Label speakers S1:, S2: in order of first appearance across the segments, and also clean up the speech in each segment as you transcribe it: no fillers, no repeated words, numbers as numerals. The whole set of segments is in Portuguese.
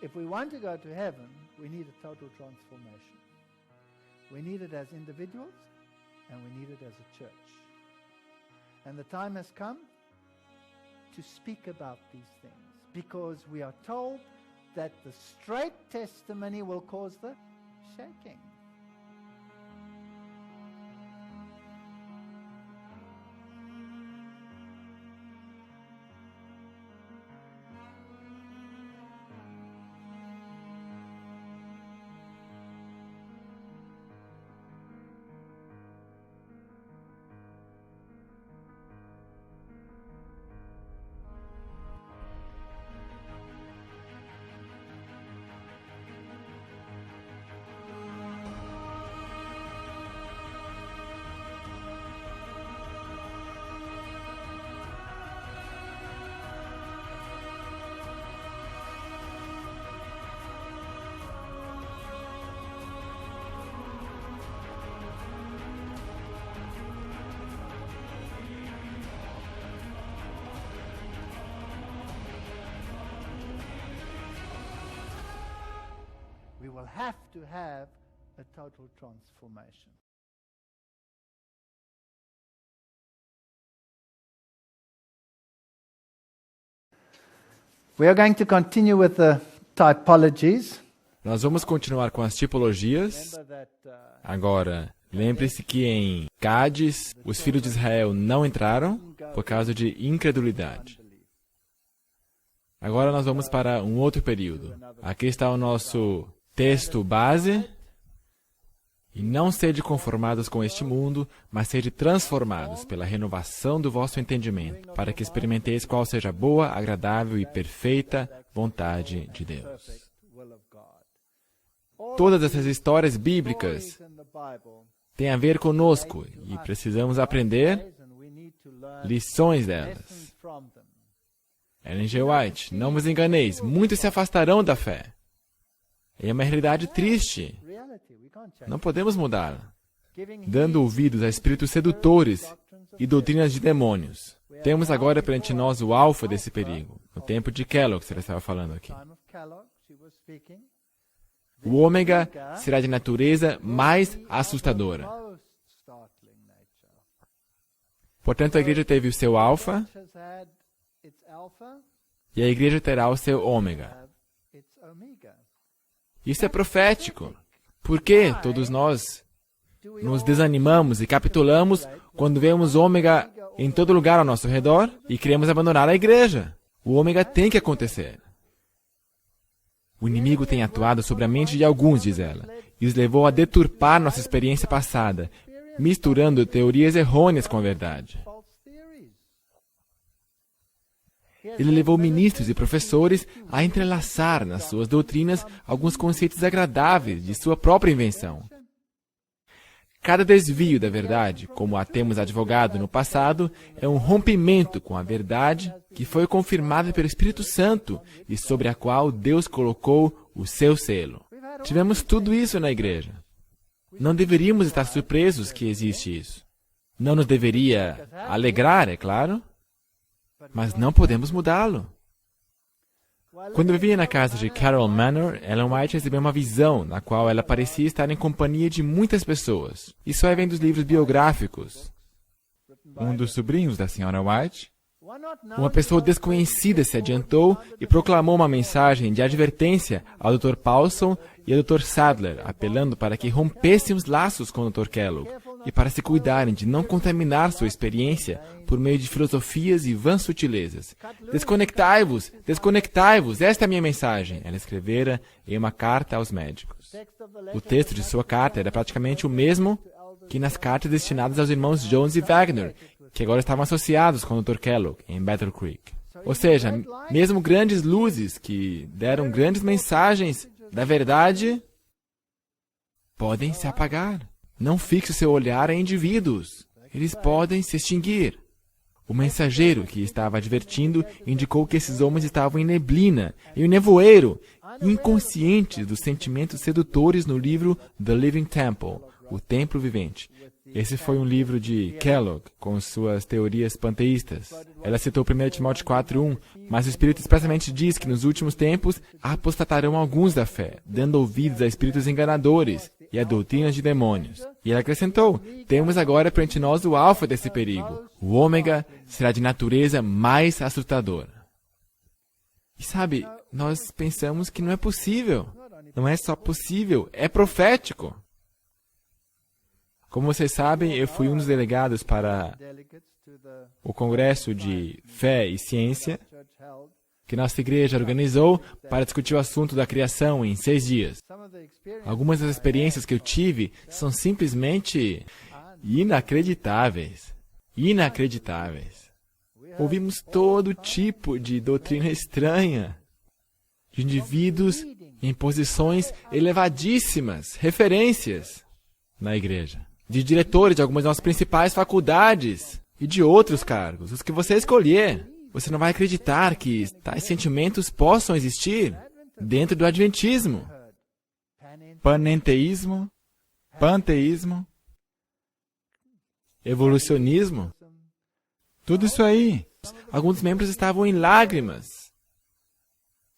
S1: If we want to go to heaven, we need a total transformation. We need it as individuals and we need it as a church. And the time has come to speak about these things, because we are told that the straight testimony will cause the shaking. We will have to have a total transformation. We are going to continue with the typologies.
S2: Nós vamos continuar com as tipologias.
S1: Remember that
S2: Agora, lembre-se que em Cádiz, os filhos de Israel não entraram por causa de incredulidade. Agora nós vamos para um outro período. Aqui está o nosso texto base. E não sede conformados com este mundo, mas sede transformados pela renovação do vosso entendimento, para que experimenteis qual seja a boa, agradável e perfeita vontade de Deus. Todas essas histórias bíblicas têm a ver conosco e precisamos aprender lições delas. Ellen G. White, não vos enganeis, muitos se afastarão da fé. É uma realidade triste. Não podemos mudá-la. Dando ouvidos a espíritos sedutores e doutrinas de demônios. Temos agora perante nós o alfa desse perigo. No tempo de Kellogg, que ela estava falando aqui. O ômega será de natureza mais assustadora. Portanto, a igreja teve o seu alfa e a igreja terá o seu ômega. Isso é profético. Por que todos nós nos desanimamos e capitulamos quando vemos ômega em todo lugar ao nosso redor e queremos abandonar a igreja? O ômega tem que acontecer. O inimigo tem atuado sobre a mente de alguns, diz ela, e os levou a deturpar nossa experiência passada, misturando teorias errôneas com a verdade. Ele levou ministros e professores a entrelaçar nas suas doutrinas alguns conceitos agradáveis de sua própria invenção. Cada desvio da verdade, como a temos advogado no passado, é um rompimento com a verdade que foi confirmada pelo Espírito Santo e sobre a qual Deus colocou o seu selo. Tivemos tudo isso na igreja. Não deveríamos estar surpresos que existe isso. Não nos deveria alegrar, é claro. Mas não podemos mudá-lo. Quando eu vivia na casa de Carol Manor, Ellen White recebeu uma visão na qual ela parecia estar em companhia de muitas pessoas. Isso aí vem dos livros biográficos. Um dos sobrinhos da senhora White, uma pessoa desconhecida se adiantou e proclamou uma mensagem de advertência ao Dr. Paulson e ao Dr. Sadler, apelando para que rompessem os laços com o Dr. Kellogg e para se cuidarem de não contaminar sua experiência por meio de filosofias e vãs sutilezas. Desconectai-vos! Desconectai-vos! Esta é a minha mensagem, ela escrevera em uma carta aos médicos. O texto de sua carta era praticamente o mesmo que nas cartas destinadas aos irmãos Jones e Wagner, que agora estavam associados com o Dr. Kellogg em Battle Creek. Ou seja, mesmo grandes luzes que deram grandes mensagens da verdade podem se apagar. Não fixe o seu olhar em indivíduos. Eles podem se extinguir. O mensageiro que estava advertindo indicou que esses homens estavam em neblina, em um nevoeiro, inconscientes dos sentimentos sedutores no livro The Living Temple, o Templo Vivente, Esse foi um livro de Kellogg, com suas teorias panteístas. Ela citou 1 Timóteo 4:1, mas o Espírito expressamente diz que nos últimos tempos apostatarão alguns da fé, dando ouvidos a espíritos enganadores e a doutrinas de demônios. E ela acrescentou, temos agora perante nós o alfa desse perigo. O ômega será de natureza mais assustadora. E sabe, nós pensamos que não é possível. Não é só possível, é profético. Como vocês sabem, eu fui um dos delegados para o Congresso de Fé e Ciência que nossa igreja organizou para discutir o assunto da criação em 6 dias. Algumas das experiências que eu tive são simplesmente inacreditáveis. Inacreditáveis. Ouvimos todo tipo de doutrina estranha, de indivíduos em posições elevadíssimas, referências na igreja, de diretores de algumas das nossas principais faculdades e de outros cargos, os que você escolher. Você não vai acreditar que tais sentimentos possam existir dentro do adventismo. Panenteísmo, panteísmo, evolucionismo, tudo isso aí. Alguns membros estavam em lágrimas.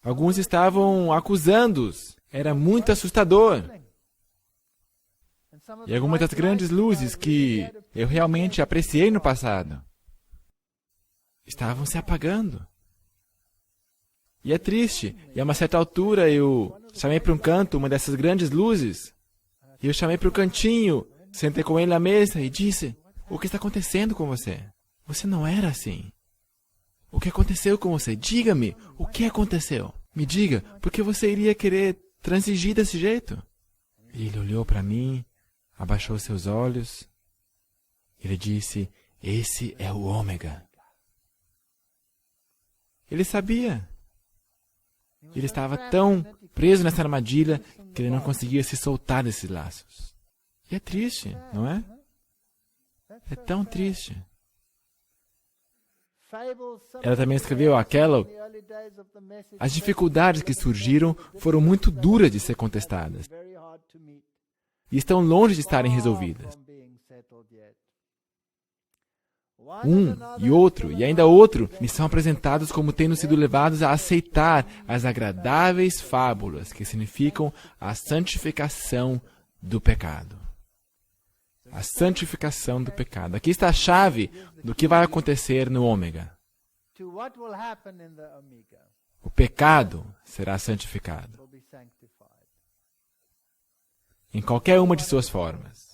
S2: Alguns estavam acusando-os. Era muito assustador. E algumas das grandes luzes que eu realmente apreciei no passado estavam se apagando. E é triste. E a uma certa altura eu chamei para um canto uma dessas grandes luzes. E eu chamei para o cantinho, sentei com ele na mesa e disse, o que está acontecendo com você? Você não era assim. O que aconteceu com você? Diga-me, o que aconteceu? Me diga, por que você iria querer transigir desse jeito? E ele olhou para mim, abaixou seus olhos. Ele disse, esse é o ômega. Ele sabia. Ele estava tão preso nessa armadilha que ele não conseguia se soltar desses laços. E é triste, não é? É tão triste. Ela também escreveu a Kellogg, as dificuldades que surgiram foram muito duras de ser contestadas e estão longe de estarem resolvidas. Um e outro, e ainda outro, me são apresentados como tendo sido levados a aceitar as agradáveis fábulas que significam a santificação do pecado. A santificação do pecado. Aqui está a chave do que vai acontecer no ômega. O pecado será santificado. Em qualquer uma de suas formas.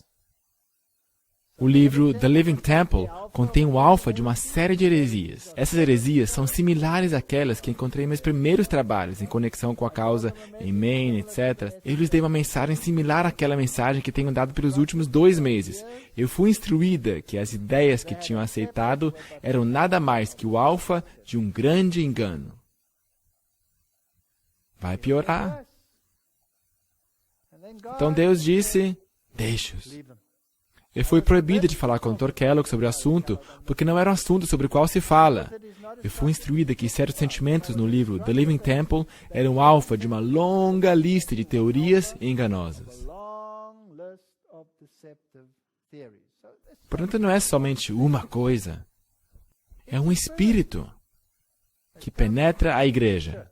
S2: O livro The Living Temple contém o alfa de uma série de heresias. Essas heresias são similares àquelas que encontrei em meus primeiros trabalhos, em conexão com a causa em Maine, etc. Eu lhes dei uma mensagem similar àquela mensagem que tenho dado pelos últimos 2 meses. Eu fui instruída que as ideias que tinham aceitado eram nada mais que o alfa de um grande engano. Vai piorar. Então Deus disse, deixa-os. Eu fui proibida de falar com o Dr. Kellogg sobre o assunto, porque não era um assunto sobre o qual se fala. Eu fui instruída que certos sentimentos no livro The Living Temple eram alfa de uma longa lista de teorias enganosas. Portanto, não é somente uma coisa. É um espírito que penetra a igreja.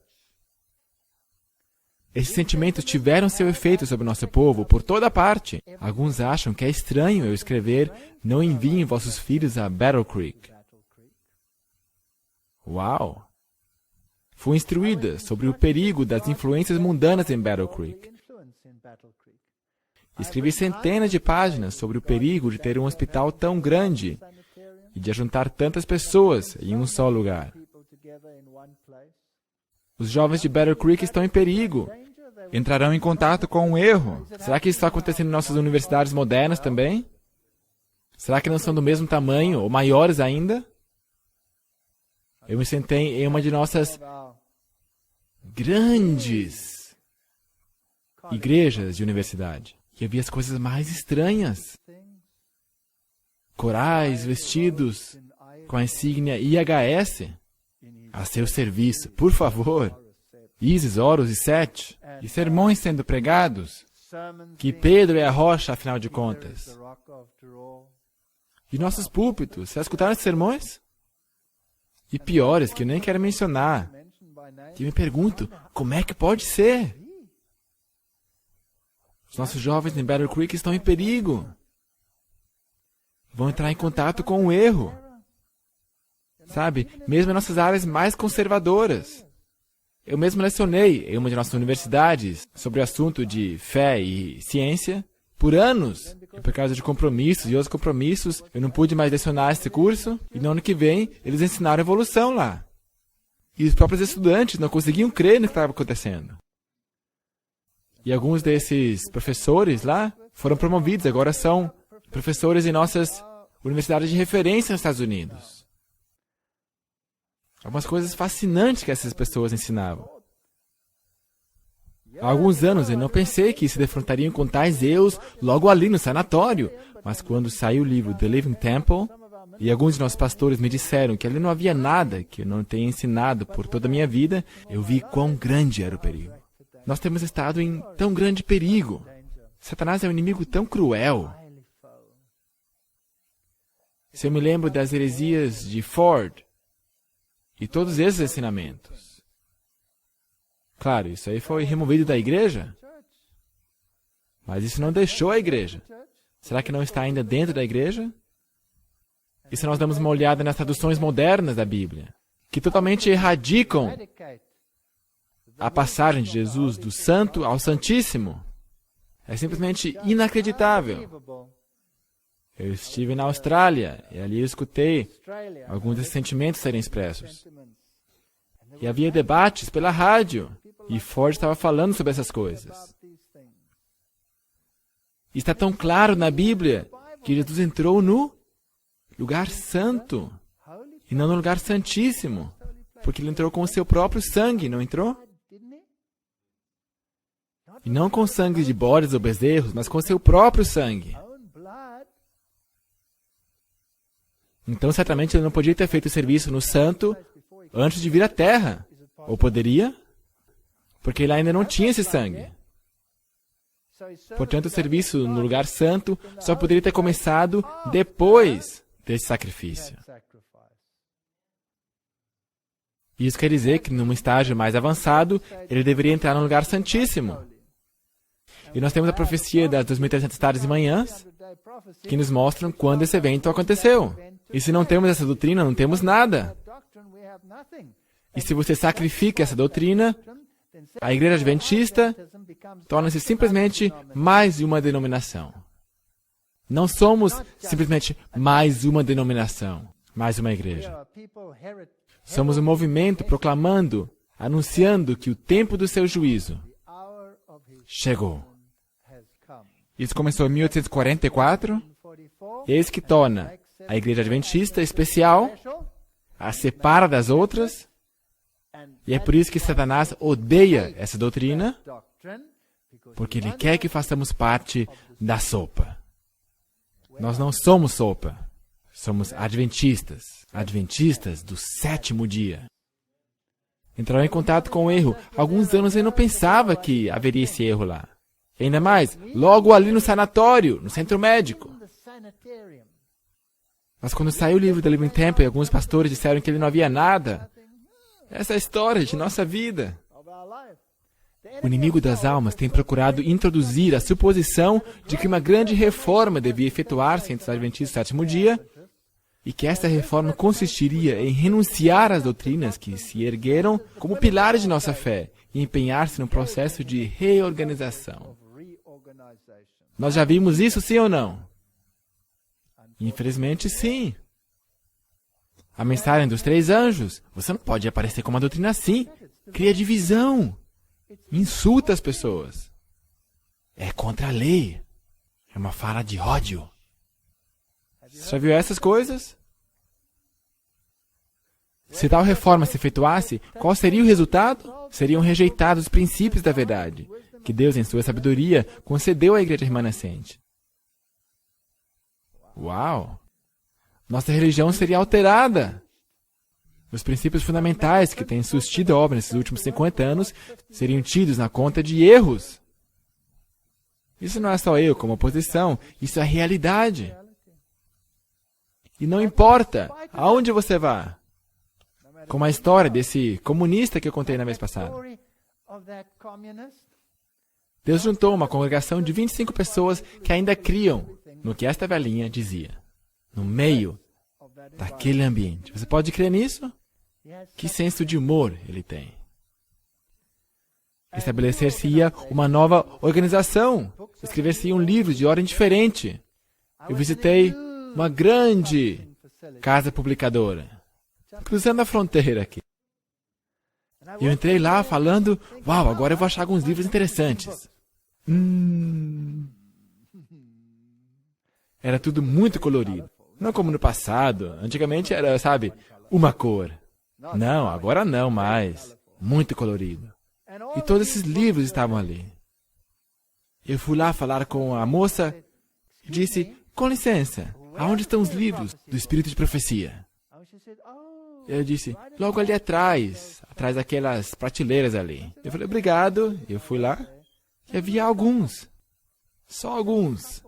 S2: Esses sentimentos tiveram seu efeito sobre o nosso povo por toda parte. Alguns acham que é estranho eu escrever, não enviem vossos filhos a Battle Creek. Uau! Fui instruída sobre o perigo das influências mundanas em Battle Creek. Escrevi centenas de páginas sobre o perigo de ter um hospital tão grande e de ajuntar tantas pessoas em um só lugar. Os jovens de Battle Creek estão em perigo. Entrarão em contato com um erro. Será que isso está acontecendo em nossas universidades modernas também? Será que não são do mesmo tamanho ou maiores ainda? Eu me sentei em uma de nossas grandes igrejas de universidade e eu vi as coisas mais estranhas. Corais vestidos com a insígnia IHS a seu serviço, por favor. Isis, Horus e Sete. E sermões sendo pregados que Pedro é a rocha, afinal de contas. E nossos púlpitos, já escutaram esses sermões? E piores, que eu nem quero mencionar. E me pergunto, como é que pode ser? Os nossos jovens em Battle Creek estão em perigo. Vão entrar em contato com o erro. Sabe, mesmo em nossas áreas mais conservadoras. Eu mesmo lecionei em uma de nossas universidades sobre o assunto de fé e ciência por anos. E por causa de compromissos e outros compromissos, eu não pude mais lecionar esse curso. E no ano que vem, eles ensinaram evolução lá. E os próprios estudantes não conseguiam crer no que estava acontecendo. E alguns desses professores lá foram promovidos, agora são professores em nossas universidades de referência nos Estados Unidos. Algumas coisas fascinantes que essas pessoas ensinavam. Há alguns anos eu não pensei que se defrontariam com tais erros logo ali no sanatório, mas quando saiu o livro The Living Temple, e alguns de nossos pastores me disseram que ali não havia nada que eu não tenha ensinado por toda a minha vida, eu vi quão grande era o perigo. Nós temos estado em tão grande perigo. Satanás é um inimigo tão cruel. Se eu me lembro das heresias de Ford e todos esses ensinamentos. Claro, isso aí foi removido da igreja. Mas isso não deixou a igreja. Será que não está ainda dentro da igreja? E se nós damos uma olhada nas traduções modernas da Bíblia, que totalmente erradicam a passagem de Jesus do santo ao santíssimo, é simplesmente inacreditável. Eu estive na Austrália e ali eu escutei alguns desses sentimentos serem expressos. E havia debates pela rádio e Ford estava falando sobre essas coisas. E está tão claro na Bíblia que Jesus entrou no lugar santo e não no lugar santíssimo, porque ele entrou com o seu próprio sangue, não entrou? E não com sangue de bodes ou bezerros, mas com o seu próprio sangue. Então, certamente, ele não podia ter feito o serviço no santo antes de vir à terra. Ou poderia? Porque ele ainda não tinha esse sangue. Portanto, o serviço no lugar santo só poderia ter começado depois desse sacrifício. Isso quer dizer que, num estágio mais avançado, ele deveria entrar no lugar santíssimo. E nós temos a profecia das 2.300 tardes e manhãs, que nos mostram quando esse evento aconteceu. E se não temos essa doutrina, não temos nada. E se você sacrifica essa doutrina, a Igreja Adventista torna-se simplesmente mais uma denominação. Não somos simplesmente mais uma denominação, mais uma igreja. Somos um movimento proclamando, anunciando que o tempo do seu juízo chegou. Isso começou em 1844, e é isso que torna a Igreja Adventista especial, a separa das outras, e é por isso que Satanás odeia essa doutrina, porque ele quer que façamos parte da sopa. Nós não somos sopa, somos adventistas, adventistas do sétimo dia. Entraram em contato com o erro. Há alguns anos eu não pensava que haveria esse erro lá. E ainda mais, logo ali no sanatório, no centro médico. Mas quando saiu o livro The Living Temple, alguns pastores disseram que ele não havia nada. Essa é a história de nossa vida. O inimigo das almas tem procurado introduzir a suposição de que uma grande reforma devia efetuar-se entre os adventistas do sétimo dia e que esta reforma consistiria em renunciar às doutrinas que se ergueram como pilares de nossa fé e empenhar-se no processo de reorganização. Nós já vimos isso, sim ou não? Infelizmente, sim. A mensagem dos 3 anjos. Você não pode aparecer com uma doutrina assim. Cria divisão. Insulta as pessoas. É contra a lei. É uma fala de ódio. Você já viu essas coisas? Se tal reforma se efetuasse, qual seria o resultado? Seriam rejeitados os princípios da verdade, que Deus, em sua sabedoria, concedeu à igreja remanescente. Uau! Nossa religião seria alterada. Os princípios fundamentais que têm sustido a obra nesses últimos 50 anos seriam tidos na conta de erros. Isso não é só eu como oposição, isso é realidade. E não importa aonde você vá. Como a história desse comunista que eu contei na vez passada. Deus juntou uma congregação de 25 pessoas que ainda criam no que esta velhinha dizia. No meio daquele ambiente. Você pode crer nisso? Que senso de humor ele tem. Estabelecer-se-ia uma nova organização. Escrever-se-ia um livro de ordem diferente. Eu visitei uma grande casa publicadora, cruzando a fronteira aqui. Eu entrei lá falando, uau, agora eu vou achar alguns livros interessantes. Era tudo muito colorido. Não como no passado. Antigamente era, sabe, uma cor. Não, agora não mais. Muito colorido. E todos esses livros estavam ali. Eu fui lá falar com a moça e disse, com licença, aonde estão os livros do Espírito de Profecia? Eu disse, logo ali atrás daquelas prateleiras ali. Eu falei, obrigado. Eu fui lá e havia alguns. Só alguns.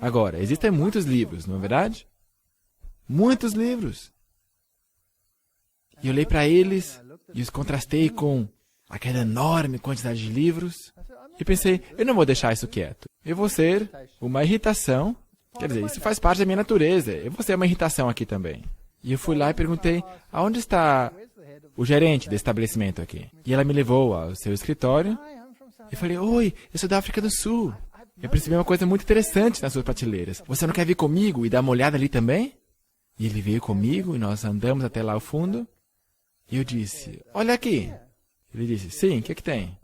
S2: Agora, existem muitos livros, não é verdade? Muitos livros. E eu olhei para eles e os contrastei com aquela enorme quantidade de livros. E pensei, eu não vou deixar isso quieto. Eu vou ser uma irritação. Quer dizer, isso faz parte da minha natureza. Eu vou ser uma irritação aqui também. E eu fui lá e perguntei, aonde está o gerente desse estabelecimento aqui? E ela me levou ao seu escritório. E falei, oi, eu sou da África do Sul. Eu percebi uma coisa muito interessante nas suas prateleiras. Você não quer vir comigo e dar uma olhada ali também? E ele veio comigo e nós andamos até lá ao fundo. E eu disse, olha aqui. Ele disse, sim, o que é que tem?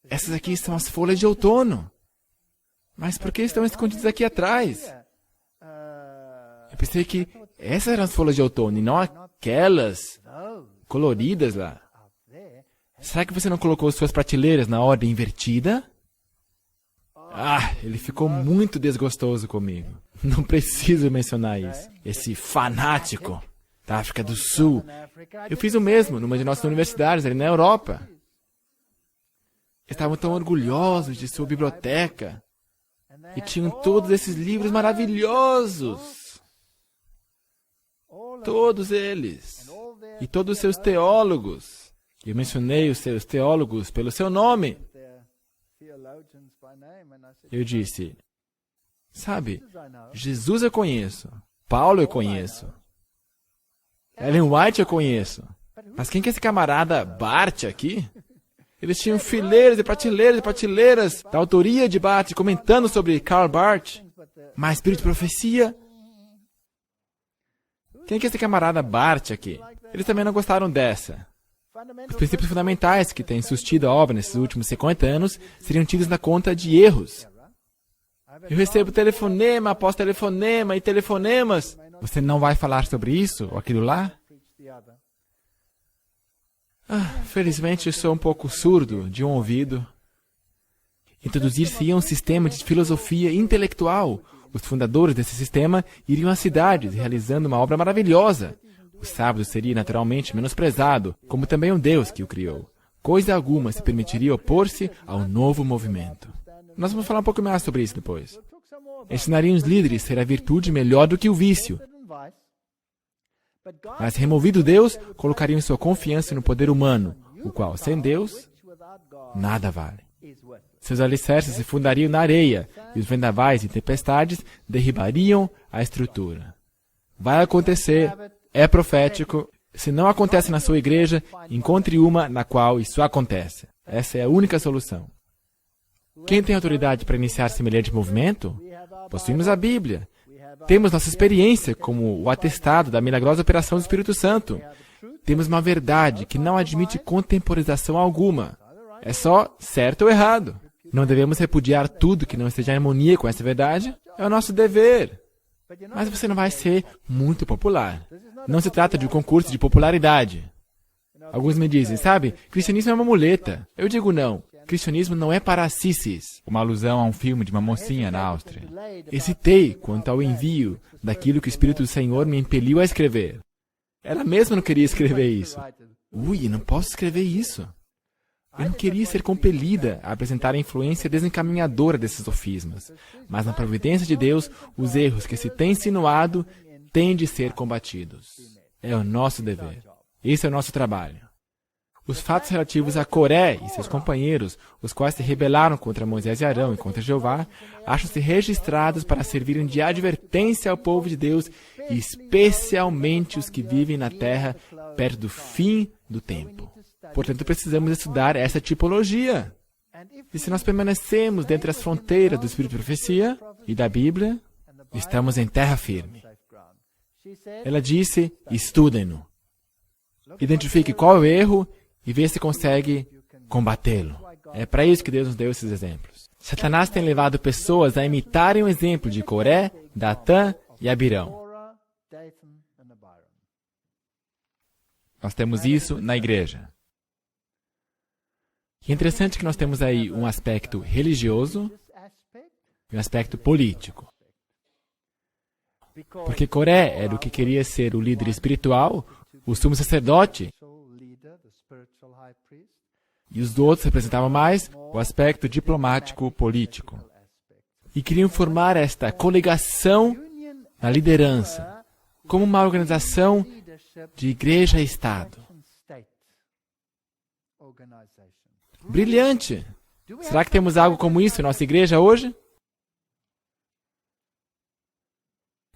S2: Essas aqui são as folhas de outono. Mas por que estão escondidas aqui atrás? Eu pensei que essas eram as folhas de outono e não aquelas coloridas lá. Será que você não colocou suas prateleiras na ordem invertida? Ah, ele ficou muito desgostoso comigo. Não preciso mencionar isso. Esse fanático da África do Sul. Eu fiz o mesmo numa de nossas universidades ali na Europa. Estavam tão orgulhosos de sua biblioteca. E tinham todos esses livros maravilhosos. Todos eles. E todos os seus teólogos. Eu mencionei os seus teólogos pelo seu nome. Eu disse, sabe, Jesus eu conheço. Paulo eu conheço. Ellen White eu conheço. Mas quem que é esse camarada Barth aqui? Eles tinham fileiras e prateleiras da autoria de Barth, comentando sobre Karl Barth. Mas Espírito de Profecia? Quem que é esse camarada Barth aqui? Eles também não gostaram dessa. Os princípios fundamentais que têm sustido a obra nesses últimos 50 anos seriam tidos na conta de erros. Eu recebo telefonema após telefonema e telefonemas. Você não vai falar sobre isso ou aquilo lá? Felizmente eu sou um pouco surdo de um ouvido. Introduzir-se-ia um sistema de filosofia intelectual. Os fundadores desse sistema iriam às cidades, realizando uma obra maravilhosa. O sábado seria naturalmente menosprezado, como também o Deus que o criou. Coisa alguma se permitiria opor-se ao novo movimento. Nós vamos falar um pouco mais sobre isso depois. Ensinariam os líderes a ser a virtude melhor do que o vício. Mas removido Deus, colocariam sua confiança no poder humano, o qual, sem Deus, nada vale. Seus alicerces se fundariam na areia, e os vendavais e tempestades derribariam a estrutura. Vai acontecer, é profético. Se não acontece na sua igreja, encontre uma na qual isso acontece. Essa é a única solução. Quem tem autoridade para iniciar semelhante movimento? Possuímos a Bíblia. Temos nossa experiência como o atestado da milagrosa operação do Espírito Santo. Temos uma verdade que não admite contemporização alguma. É só certo ou errado. Não devemos repudiar tudo que não esteja em harmonia com essa verdade. É o nosso dever. Mas você não vai ser muito popular. Não se trata de um concurso de popularidade. Alguns me dizem, sabe, cristianismo é uma muleta. Eu digo não. Cristianismo não é para cissis. Uma alusão a um filme de uma mocinha na Áustria. Hesitei quanto ao envio daquilo que o Espírito do Senhor me impeliu a escrever. Ela mesma não queria escrever isso. Ui, não posso escrever isso. Eu não queria ser compelida a apresentar a influência desencaminhadora desses sofismas, mas na providência de Deus, os erros que se têm insinuado têm de ser combatidos. É o nosso dever. Esse é o nosso trabalho. Os fatos relativos a Coré e seus companheiros, os quais se rebelaram contra Moisés e Arão e contra Jeová, acham-se registrados para servirem de advertência ao povo de Deus, especialmente os que vivem na terra perto do fim do tempo. Portanto, precisamos estudar essa tipologia. E se nós permanecemos dentro das fronteiras do Espírito de Profecia e da Bíblia, estamos em terra firme. Ela disse, estudem-no. Identifique qual é o erro e veja se consegue combatê-lo. É para isso que Deus nos deu esses exemplos. Satanás tem levado pessoas a imitarem o exemplo de Coré, Datã e Abirão. Nós temos isso na igreja. E é interessante que nós temos aí um aspecto religioso e um aspecto político. Porque Coré era o que queria ser o líder espiritual, o sumo sacerdote, e os outros representavam mais o aspecto diplomático político. E queriam formar esta coligação na liderança, como uma organização de igreja e Estado. Brilhante! Será que temos algo como isso em nossa igreja hoje?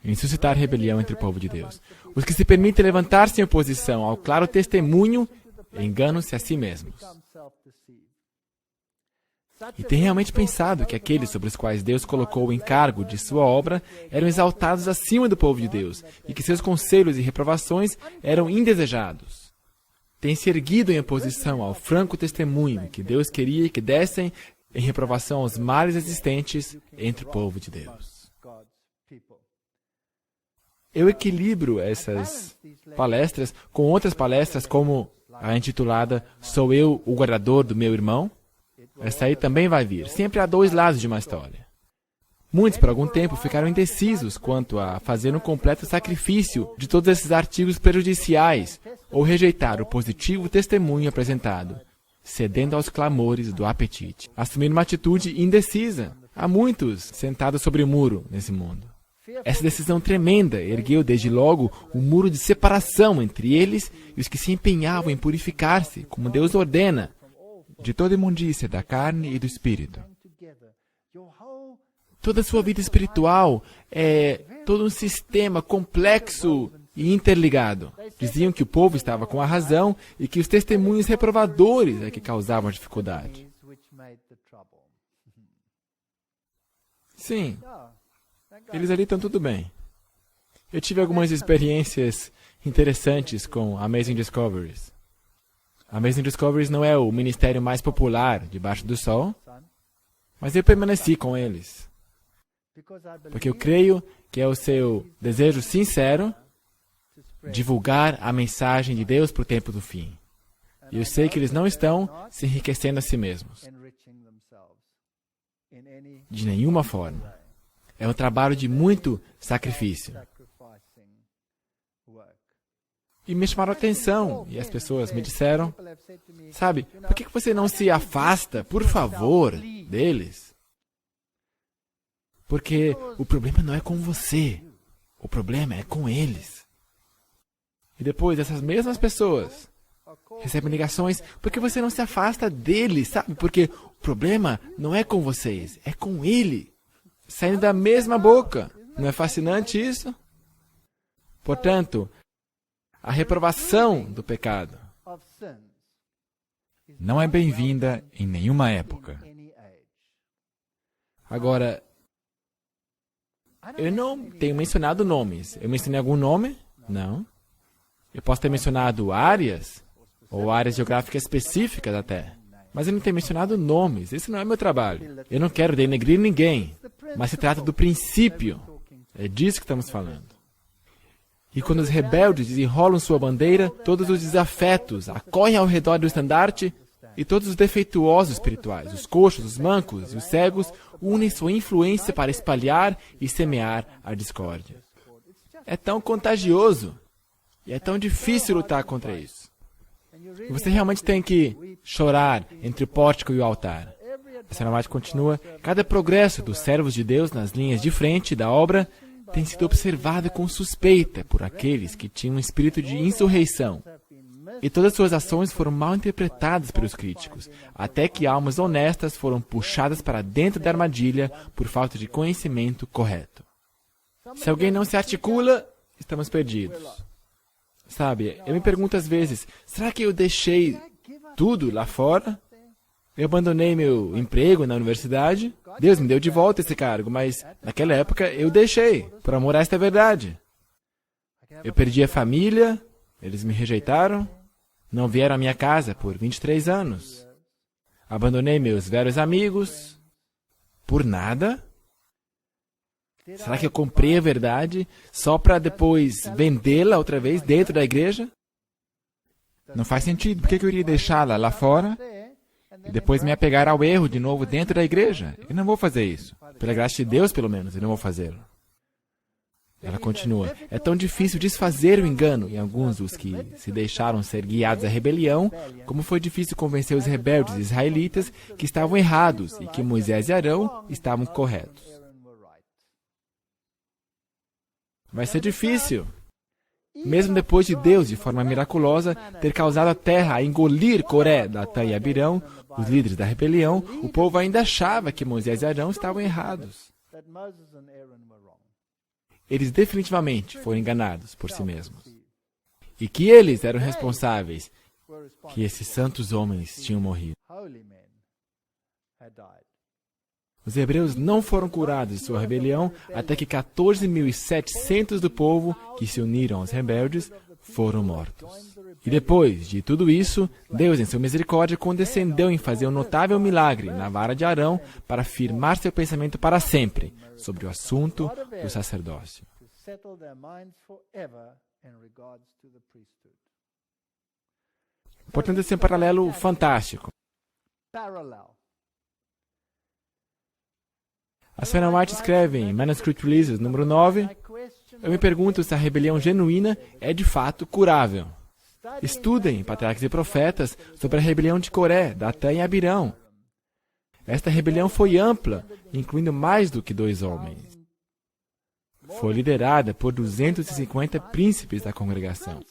S2: Em suscitar rebelião entre o povo de Deus. Os que se permitem levantar-se em oposição ao claro testemunho enganam-se a si mesmos. E tem realmente pensado que aqueles sobre os quais Deus colocou o encargo de sua obra eram exaltados acima do povo de Deus e que seus conselhos e reprovações eram indesejados. Tem se erguido em oposição ao franco testemunho que Deus queria que dessem em reprovação aos males existentes entre o povo de Deus. Eu equilibro essas palestras com outras palestras como a intitulada Sou eu o guardador do meu irmão? Essa aí também vai vir. Sempre há dois lados de uma história. Muitos, por algum tempo, ficaram indecisos quanto a fazer um completo sacrifício de todos esses artigos prejudiciais ou rejeitar o positivo testemunho apresentado, cedendo aos clamores do apetite. Assumir uma atitude indecisa. Há muitos sentados sobre o muro nesse mundo. Essa decisão tremenda ergueu desde logo um muro de separação entre eles e os que se empenhavam em purificar-se, como Deus ordena, de toda imundícia da carne e do espírito. Toda a sua vida espiritual é todo um sistema complexo e interligado. Diziam que o povo estava com a razão e que os testemunhos reprovadores é que causavam a dificuldade. Sim, eles ali estão tudo bem. Eu tive algumas experiências interessantes com Amazing Discoveries. Amazing Discoveries não é o ministério mais popular debaixo do sol, mas eu permaneci com eles. Porque eu creio que é o seu desejo sincero divulgar a mensagem de Deus para o tempo do fim. E eu sei que eles não estão se enriquecendo a si mesmos. De nenhuma forma. É um trabalho de muito sacrifício. E me chamaram a atenção, e as pessoas me disseram, sabe, por que você não se afasta, por favor, deles? Porque o problema não é com você, o problema é com eles. E depois, essas mesmas pessoas recebem ligações, por que você não se afasta deles, sabe? Porque o problema não é com vocês, é com ele. Saindo da mesma boca. Não é fascinante isso? Portanto, a reprovação do pecado
S3: não é bem-vinda em nenhuma época.
S2: Agora, eu não tenho mencionado nomes. Eu mencionei algum nome? Não. Eu posso ter mencionado áreas, ou áreas geográficas específicas até. Mas eu não tenho mencionado nomes. Esse não é meu trabalho. Eu não quero denegrir ninguém. Mas se trata do princípio. É disso que estamos falando. E quando os rebeldes desenrolam sua bandeira, todos os desafetos acorrem ao redor do estandarte, e todos os defeituosos espirituais, os coxos, os mancos e os cegos, unem sua influência para espalhar e semear a discórdia. É tão contagioso, e é tão difícil lutar contra isso. E você realmente tem que chorar entre o pórtico e o altar. A senhora White continua: cada progresso dos servos de Deus nas linhas de frente da obra tem sido observado com suspeita por aqueles que tinham um espírito de insurreição. E todas suas ações foram mal interpretadas pelos críticos, até que almas honestas foram puxadas para dentro da armadilha por falta de conhecimento correto. Se alguém não se articula, estamos perdidos. Sabe, eu me pergunto às vezes, será que eu deixei tudo lá fora? Eu abandonei meu emprego na universidade. Deus me deu de volta esse cargo, mas naquela época eu deixei, por amor a esta verdade. Eu perdi a família, eles me rejeitaram, não vieram à minha casa por 23 anos. Abandonei meus velhos amigos, por nada. Será que eu comprei a verdade só para depois vendê-la outra vez dentro da igreja? Não faz sentido. Por que eu iria deixá-la lá fora e depois me apegar ao erro de novo dentro da igreja? Eu não vou fazer isso. Pela graça de Deus, pelo menos, eu não vou fazê-lo. Ela continua: é tão difícil desfazer o engano em alguns dos que se deixaram ser guiados à rebelião, como foi difícil convencer os rebeldes israelitas que estavam errados e que Moisés e Arão estavam corretos. Vai ser difícil. Mesmo depois de Deus, de forma miraculosa, ter causado a terra a engolir Coré, Datã e Abirão, os líderes da rebelião, o povo ainda achava que Moisés e Arão estavam errados. Eles definitivamente foram enganados por si mesmos. E que eles eram responsáveis, que esses santos homens tinham morrido. Os hebreus não foram curados de sua rebelião até que 14.700 do povo que se uniram aos rebeldes foram mortos. E depois de tudo isso, Deus, em sua misericórdia, condescendeu em fazer um notável milagre na vara de Arão para firmar seu pensamento para sempre sobre o assunto do sacerdócio. Portanto, esse é um paralelo fantástico. A Senhora White escreve em Manuscript Releases, número 9, eu me pergunto se a rebelião genuína é de fato curável. Estudem, patriarcas e profetas, sobre a rebelião de Coré, Datã e Abirão. Esta rebelião foi ampla, incluindo mais do que 2 homens. Foi liderada por 250 príncipes da congregação,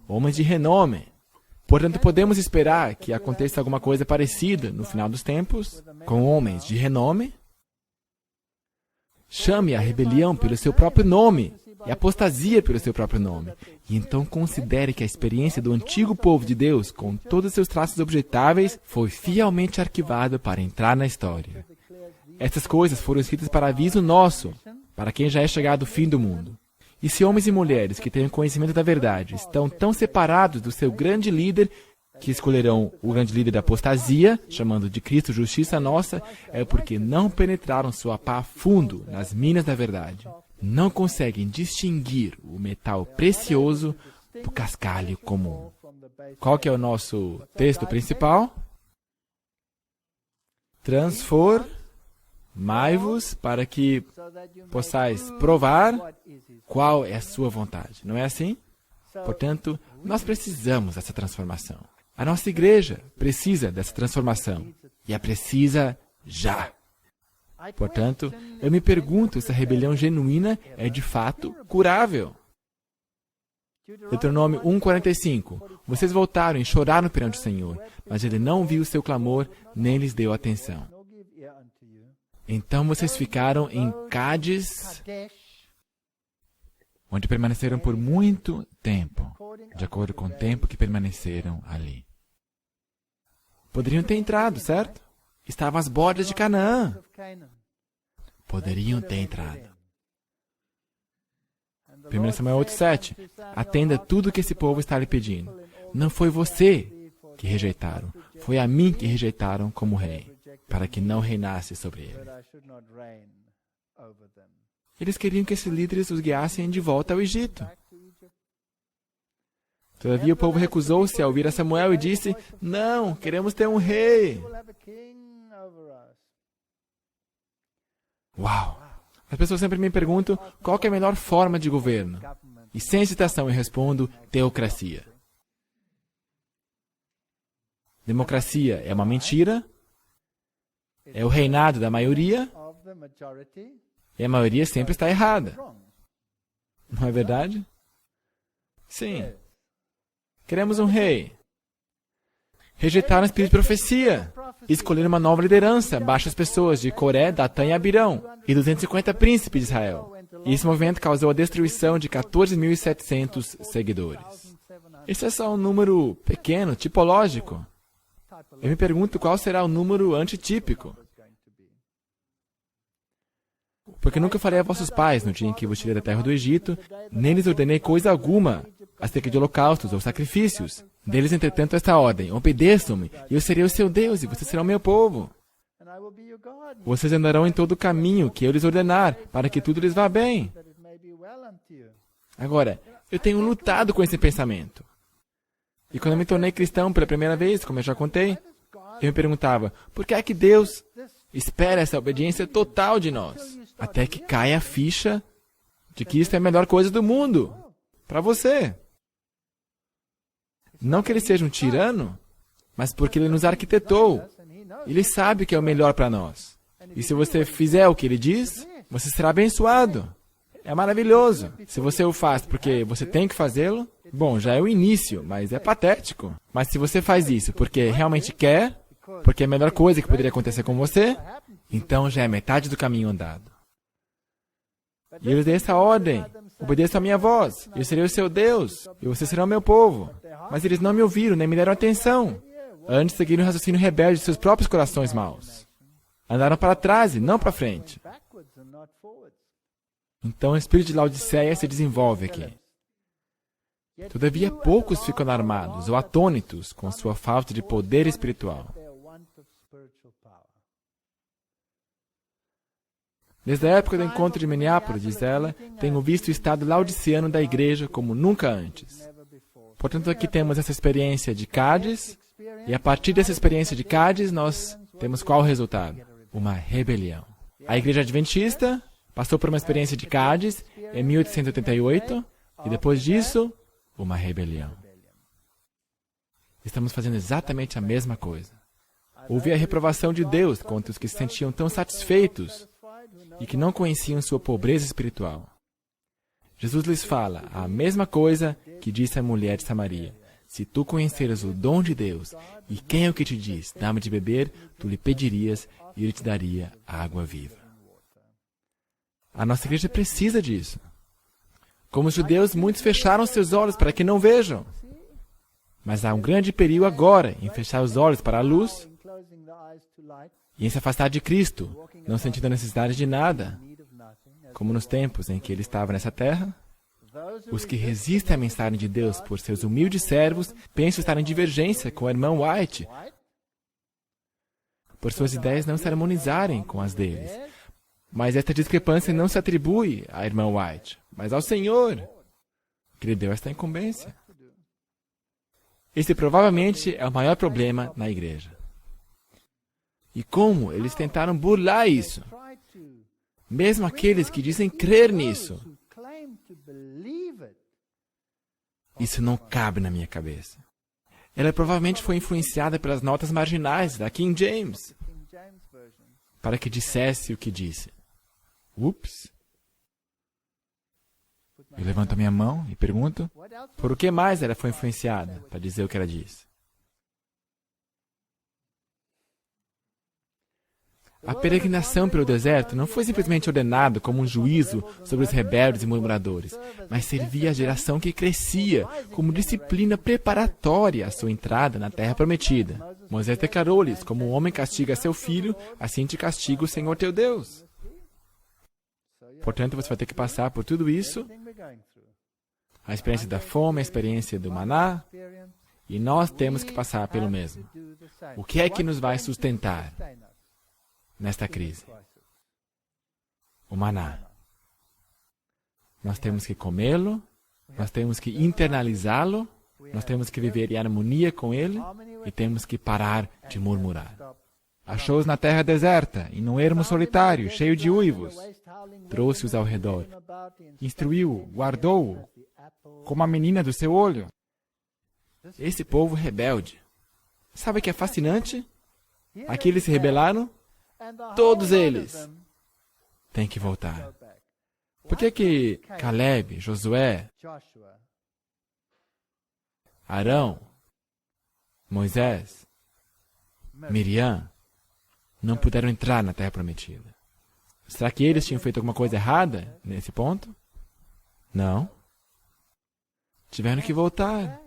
S2: homens de renome. Portanto, podemos esperar que aconteça alguma coisa parecida no final dos tempos, com homens de renome? Chame a rebelião pelo seu próprio nome e a apostasia pelo seu próprio nome. E então considere que a experiência do antigo povo de Deus, com todos os seus traços objetáveis, foi fielmente arquivada para entrar na história. Essas coisas foram escritas para aviso nosso, para quem já é chegado o fim do mundo. E se homens e mulheres que têm conhecimento da verdade estão tão separados do seu grande líder, que escolherão o grande líder da apostasia, chamando de Cristo justiça nossa, é porque não penetraram sua pá fundo nas minas da verdade. Não conseguem distinguir o metal precioso do cascalho comum. Qual que é o nosso texto principal? Transformai-vos para que possais provar qual é a sua vontade. Não é assim? Portanto, nós precisamos dessa transformação. A nossa igreja precisa dessa transformação. E a precisa já. Portanto, eu me pergunto se a rebelião genuína é de fato curável. Deuteronômio 1:45. Vocês voltaram e choraram perante o Senhor, mas Ele não viu o seu clamor, nem lhes deu atenção. Então vocês ficaram em Cádiz, onde permaneceram por muito tempo, de acordo com o tempo que permaneceram ali. Poderiam ter entrado, certo? Estavam às bordas de Canaã. Poderiam ter entrado. 1 Samuel 8:7. Atenda tudo que esse povo está lhe pedindo. Não foi você que rejeitaram, foi a mim que rejeitaram como rei, para que não reinasse sobre ele. Eles queriam que esses líderes os guiassem de volta ao Egito. Todavia o povo recusou-se a ouvir a Samuel e disse: não, queremos ter um rei. Uau! As pessoas sempre me perguntam qual que é a melhor forma de governo. E sem hesitação eu respondo: teocracia. Democracia é uma mentira, é o reinado da maioria, e a maioria sempre está errada. Não é verdade? Sim. Queremos um rei. Rejeitaram o espírito de profecia. Escolheram uma nova liderança, baixas pessoas de Coré, Datã e Abirão, e 250 príncipes de Israel. E esse movimento causou a destruição de 14.700 seguidores. Esse é só um número pequeno, tipológico. Eu me pergunto qual será o número antitípico. Porque nunca falei a vossos pais, no dia em que vos tirei da terra do Egito, nem lhes ordenei coisa alguma, acerca de holocaustos ou sacrifícios. Deles, entretanto, esta ordem: obedeçam-me, e eu serei o seu Deus, e vocês serão meu povo. Vocês andarão em todo o caminho que eu lhes ordenar, para que tudo lhes vá bem. Agora, eu tenho lutado com esse pensamento. E quando eu me tornei cristão pela primeira vez, como eu já contei, eu me perguntava, por que é que Deus espera essa obediência total de nós? Até que caia a ficha de que isso é a melhor coisa do mundo, para você. Não que ele seja um tirano, mas porque ele nos arquitetou. Ele sabe o que é o melhor para nós. E se você fizer o que ele diz, você será abençoado. É maravilhoso. Se você o faz porque você tem que fazê-lo, bom, já é o início, mas é patético. Mas se você faz isso porque realmente quer, porque é a melhor coisa que poderia acontecer com você, então já é metade do caminho andado. E eu lhes dei essa ordem: obedeçam a minha voz, eu serei o seu Deus, e vocês serão o meu povo. Mas eles não me ouviram, nem me deram atenção. Antes seguiram o raciocínio rebelde de seus próprios corações maus. Andaram para trás e não para frente. Então o espírito de Laodiceia se desenvolve aqui. Todavia, poucos ficam armados ou atônitos com sua falta de poder espiritual. Desde a época do encontro de Minneapolis, diz ela, tenho visto o estado laodiceano da igreja como nunca antes. Portanto, aqui temos essa experiência de Cádiz, e a partir dessa experiência de Cádiz, nós temos qual resultado? Uma rebelião. A igreja adventista passou por uma experiência de Cádiz em 1888, e depois disso, uma rebelião. Estamos fazendo exatamente a mesma coisa. Houve a reprovação de Deus contra os que se sentiam tão satisfeitos e que não conheciam sua pobreza espiritual. Jesus lhes fala a mesma coisa que disse a mulher de Samaria. Se tu conheceras o dom de Deus, e quem é o que te diz, dá-me de beber, tu lhe pedirias e ele te daria a água viva. A nossa igreja precisa disso. Como os judeus, muitos fecharam seus olhos para que não vejam. Mas há um grande perigo agora em fechar os olhos para a luz e em se afastar de Cristo, não sentindo a necessidade de nada. Como nos tempos em que ele estava nessa terra, os que resistem à mensagem de Deus por seus humildes servos pensam estar em divergência com o irmão White, por suas ideias não se harmonizarem com as deles. Mas esta discrepância não se atribui à irmã White, mas ao Senhor, que lhe deu esta incumbência. Esse provavelmente é o maior problema na igreja. E como eles tentaram burlar isso? Mesmo aqueles que dizem crer nisso. Isso não cabe na minha cabeça. Ela provavelmente foi influenciada pelas notas marginais da King James, para que dissesse o que disse. Ups. Eu levanto a minha mão e pergunto, por o que mais ela foi influenciada para dizer o que ela disse? A peregrinação pelo deserto não foi simplesmente ordenada como um juízo sobre os rebeldes e murmuradores, mas servia à geração que crescia como disciplina preparatória à sua entrada na terra prometida. Moisés declarou-lhes, como um homem castiga seu filho, assim te castiga o Senhor teu Deus. Portanto, você vai ter que passar por tudo isso, a experiência da fome, a experiência do maná, e nós temos que passar pelo mesmo. O que é que nos vai sustentar nesta crise? O maná. Nós temos que comê-lo, nós temos que internalizá-lo, nós temos que viver em harmonia com ele e temos que parar de murmurar. Achou-os na terra deserta, em um ermo solitário, cheio de uivos. Trouxe-os ao redor. Instruiu-o, guardou-o, como a menina do seu olho. Esse povo rebelde Sabe o que é fascinante? Aqui eles se rebelaram, todos eles têm que voltar. Por que Caleb, Josué, Arão, Moisés, Miriam não puderam entrar na Terra Prometida? Será que eles tinham feito alguma coisa errada nesse ponto? Não. Tiveram que voltar.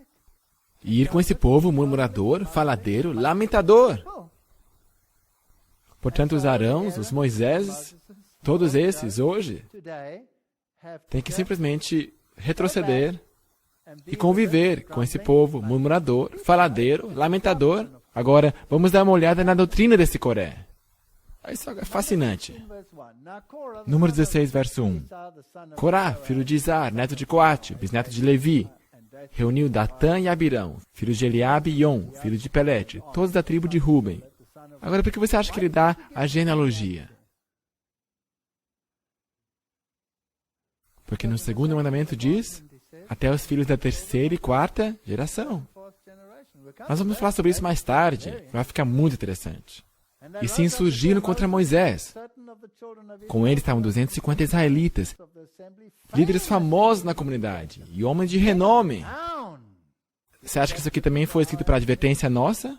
S2: E ir com esse povo murmurador, faladeiro, lamentador. Portanto, os Arãos, os Moiséses, todos esses, hoje, têm que simplesmente retroceder e conviver com esse povo murmurador, faladeiro, lamentador. Agora, vamos dar uma olhada na doutrina desse Coré. Isso é fascinante. Número 16, verso 1. Corá, filho de Izar, neto de Coate, bisneto de Levi, reuniu Datã e Abirão, filhos de Eliabe e On, filho de Pelete, todos da tribo de Ruben. Agora, por que você acha que ele dá a genealogia? Porque no segundo mandamento diz, até os filhos da terceira e quarta geração. Nós vamos falar sobre isso mais tarde, vai ficar muito interessante. E se insurgiram contra Moisés. Com eles estavam 250 israelitas, líderes famosos na comunidade e homens de renome. Você acha que isso aqui também foi escrito para advertência nossa?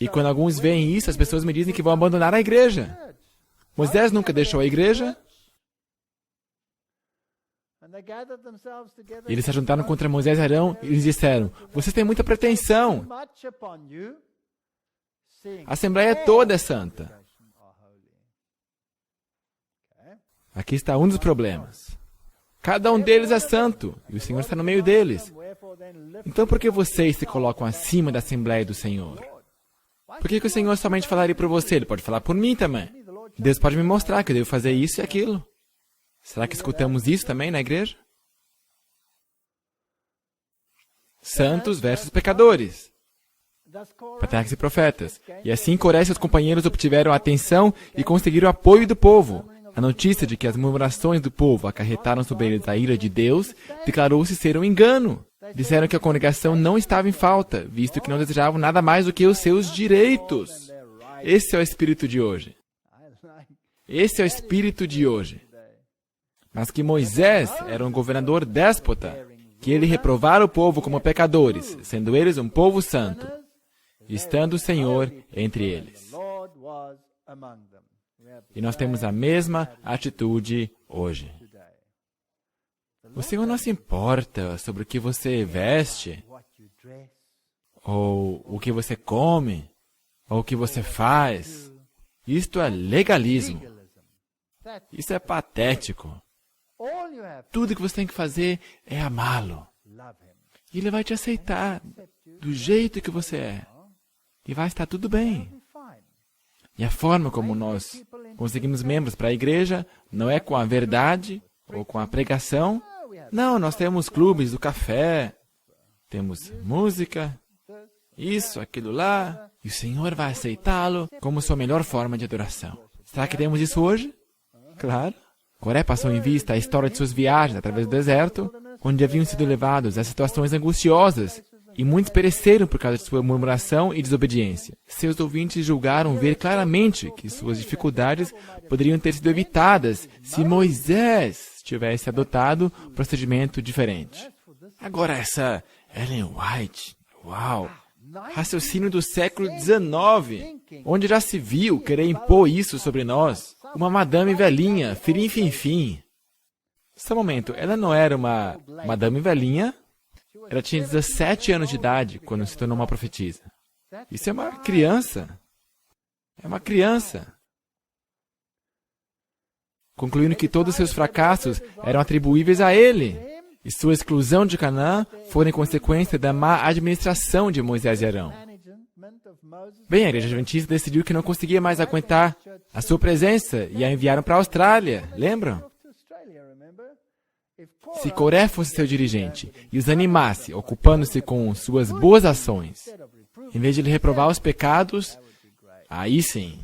S2: E quando alguns veem isso, as pessoas me dizem que vão abandonar a igreja. Moisés nunca deixou a igreja. Eles se juntaram contra Moisés e Arão e eles disseram, vocês têm muita pretensão. A Assembleia toda é santa. Aqui está um dos problemas. Cada um deles é santo, e o Senhor está no meio deles. Então por que vocês se colocam acima da Assembleia do Senhor? Por que o Senhor somente falaria por você? Ele pode falar por mim também. Deus pode me mostrar que eu devo fazer isso e aquilo. Será que escutamos isso também na igreja? Santos versus pecadores. Patriarcas e profetas. E assim Coré e seus companheiros obtiveram a atenção e conseguiram o apoio do povo. A notícia de que as murmurações do povo acarretaram sobre eles a ira de Deus declarou-se ser um engano. Disseram que a congregação não estava em falta, visto que não desejavam nada mais do que os seus direitos. Esse é o espírito de hoje. Esse é o espírito de hoje. Mas que Moisés era um governador déspota, que ele reprovara o povo como pecadores, sendo eles um povo santo, estando o Senhor entre eles. E nós temos a mesma atitude hoje. O Senhor não se importa sobre o que você veste, ou o que você come, ou o que você faz. Isto é legalismo. Isso é patético. Tudo que você tem que fazer é amá-lo. E Ele vai te aceitar do jeito que você é. E vai estar tudo bem. E a forma como nós conseguimos membros para a igreja não é com a verdade ou com a pregação. Não, nós temos clubes do café, temos música, isso, aquilo lá, e o Senhor vai aceitá-lo como sua melhor forma de adoração. Será que temos isso hoje? Claro. Coré passou em vista a história de suas viagens através do deserto, onde haviam sido levados a situações angustiosas, e muitos pereceram por causa de sua murmuração e desobediência. Seus ouvintes julgaram ver claramente que suas dificuldades poderiam ter sido evitadas se Moisés tivesse adotado um procedimento diferente. Agora essa Ellen White, uau! Raciocínio do século XIX, onde já se viu querer impor isso sobre nós. Uma madame velhinha, firim-fim-fim. Só um momento, ela não era uma madame velhinha? Ela tinha 17 anos de idade quando se tornou uma profetisa. Isso é uma criança. É uma criança. Concluindo que todos os seus fracassos eram atribuíveis a ele. E sua exclusão de Canaã foi em consequência da má administração de Moisés e Arão. Bem, a igreja adventista decidiu que não conseguia mais aguentar a sua presença e a enviaram para a Austrália. Lembram? Se Coré fosse seu dirigente e os animasse, ocupando-se com suas boas ações, em vez de lhe reprovar os pecados, aí sim,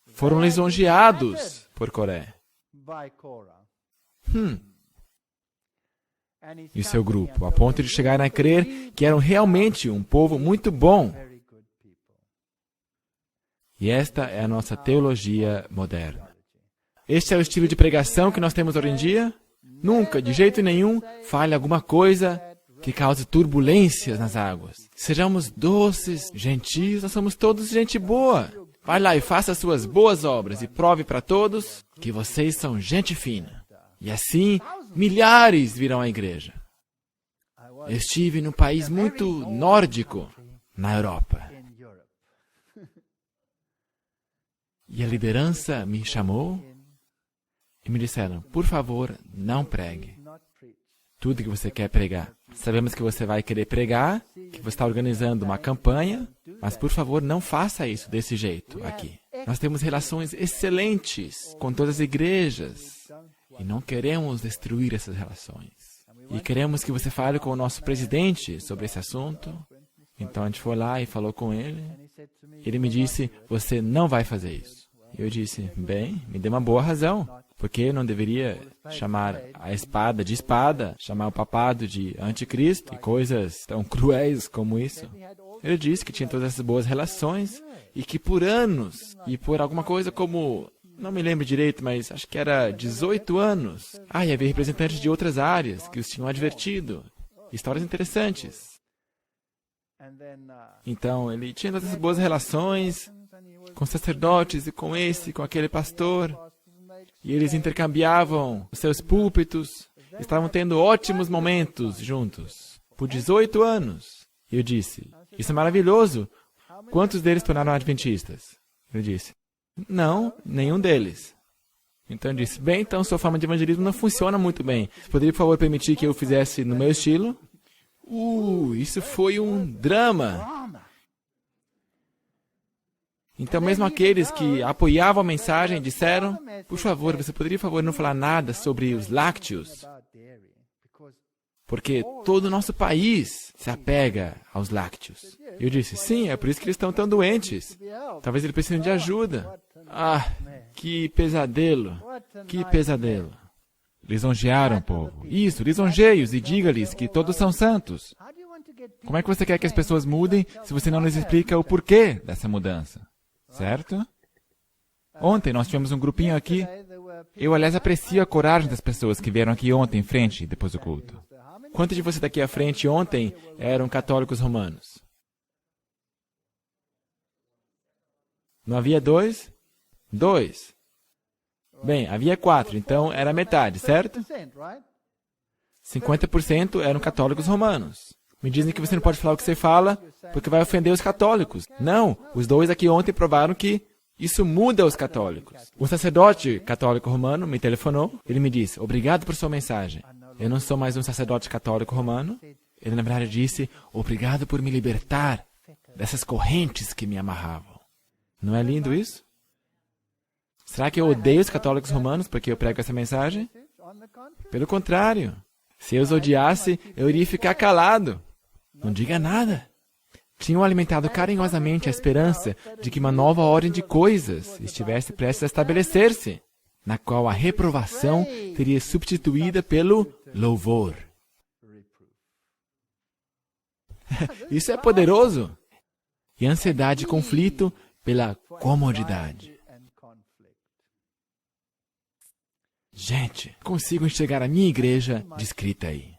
S2: foram lisonjeados por Coré. E o seu grupo, a ponto de chegarem a crer que eram realmente um povo muito bom. E esta é a nossa teologia moderna. Este é o estilo de pregação que nós temos hoje em dia? Nunca, de jeito nenhum, fale alguma coisa que cause turbulências nas águas. Sejamos doces, gentios, nós somos todos gente boa. Vai lá e faça suas boas obras e prove para todos que vocês são gente fina. E assim, milhares virão à igreja. Eu estive num país muito nórdico, na Europa. E a liderança me chamou e me disseram, por favor, não pregue tudo que você quer pregar. Sabemos que você vai querer pregar, que você está organizando uma campanha, mas por favor, não faça isso desse jeito aqui. Nós temos relações excelentes com todas as igrejas e não queremos destruir essas relações. E queremos que você fale com o nosso presidente sobre esse assunto. Então a gente foi lá e falou com ele. Ele me disse, você não vai fazer isso. Eu disse, bem, me dê uma boa razão. Porque eu não deveria chamar a espada de espada, chamar o papado de anticristo e coisas tão cruéis como isso. Ele disse que tinha todas essas boas relações e que por anos, e por alguma coisa como, não me lembro direito, mas acho que era 18 anos. E havia representantes de outras áreas que os tinham advertido. Histórias interessantes. Então, ele tinha todas essas boas relações com sacerdotes e com esse, com aquele pastor. E eles intercambiavam os seus púlpitos. Estavam tendo ótimos momentos juntos. Por 18 anos. E eu disse, isso é maravilhoso. Quantos deles tornaram adventistas? Ele disse, não, nenhum deles. Então eu disse, bem, então sua forma de evangelismo não funciona muito bem. Poderia, por favor, permitir que eu fizesse no meu estilo? Isso foi um drama. Então, mesmo aqueles que apoiavam a mensagem disseram, por favor, você poderia, por favor, não falar nada sobre os lácteos? Porque todo o nosso país se apega aos lácteos. Eu disse, sim, é por isso que eles estão tão doentes. Talvez eles precisem de ajuda. Que pesadelo. Que pesadelo.
S3: Lisonjearam o povo.
S2: Isso, lisonjeie-os e diga-lhes que todos são santos. Como é que você quer que as pessoas mudem se você não lhes explica o porquê dessa mudança? Certo? Ontem nós tivemos um grupinho aqui. Eu, aliás, aprecio a coragem das pessoas que vieram aqui ontem em frente, depois do culto. Quantos de vocês daqui à frente ontem eram católicos romanos? Não havia 2? 2. Bem, havia 4, então era metade, certo? 50% eram católicos romanos. Me dizem que você não pode falar o que você fala, porque vai ofender os católicos. Não, os 2 aqui ontem provaram que isso muda os católicos. Um sacerdote católico romano me telefonou, ele me disse, obrigado por sua mensagem. Eu não sou mais um sacerdote católico romano. Ele, na verdade, disse, obrigado por me libertar dessas correntes que me amarravam. Não é lindo isso? Será que eu odeio os católicos romanos porque eu prego essa mensagem? Pelo contrário. Se eu os odiasse, eu iria ficar calado. Não diga nada. Tinham alimentado carinhosamente a esperança de que uma nova ordem de coisas estivesse prestes a estabelecer-se, na qual a reprovação seria substituída pelo louvor. Isso é poderoso. E ansiedade e conflito pela comodidade. Gente, consigo enxergar a minha igreja descrita aí.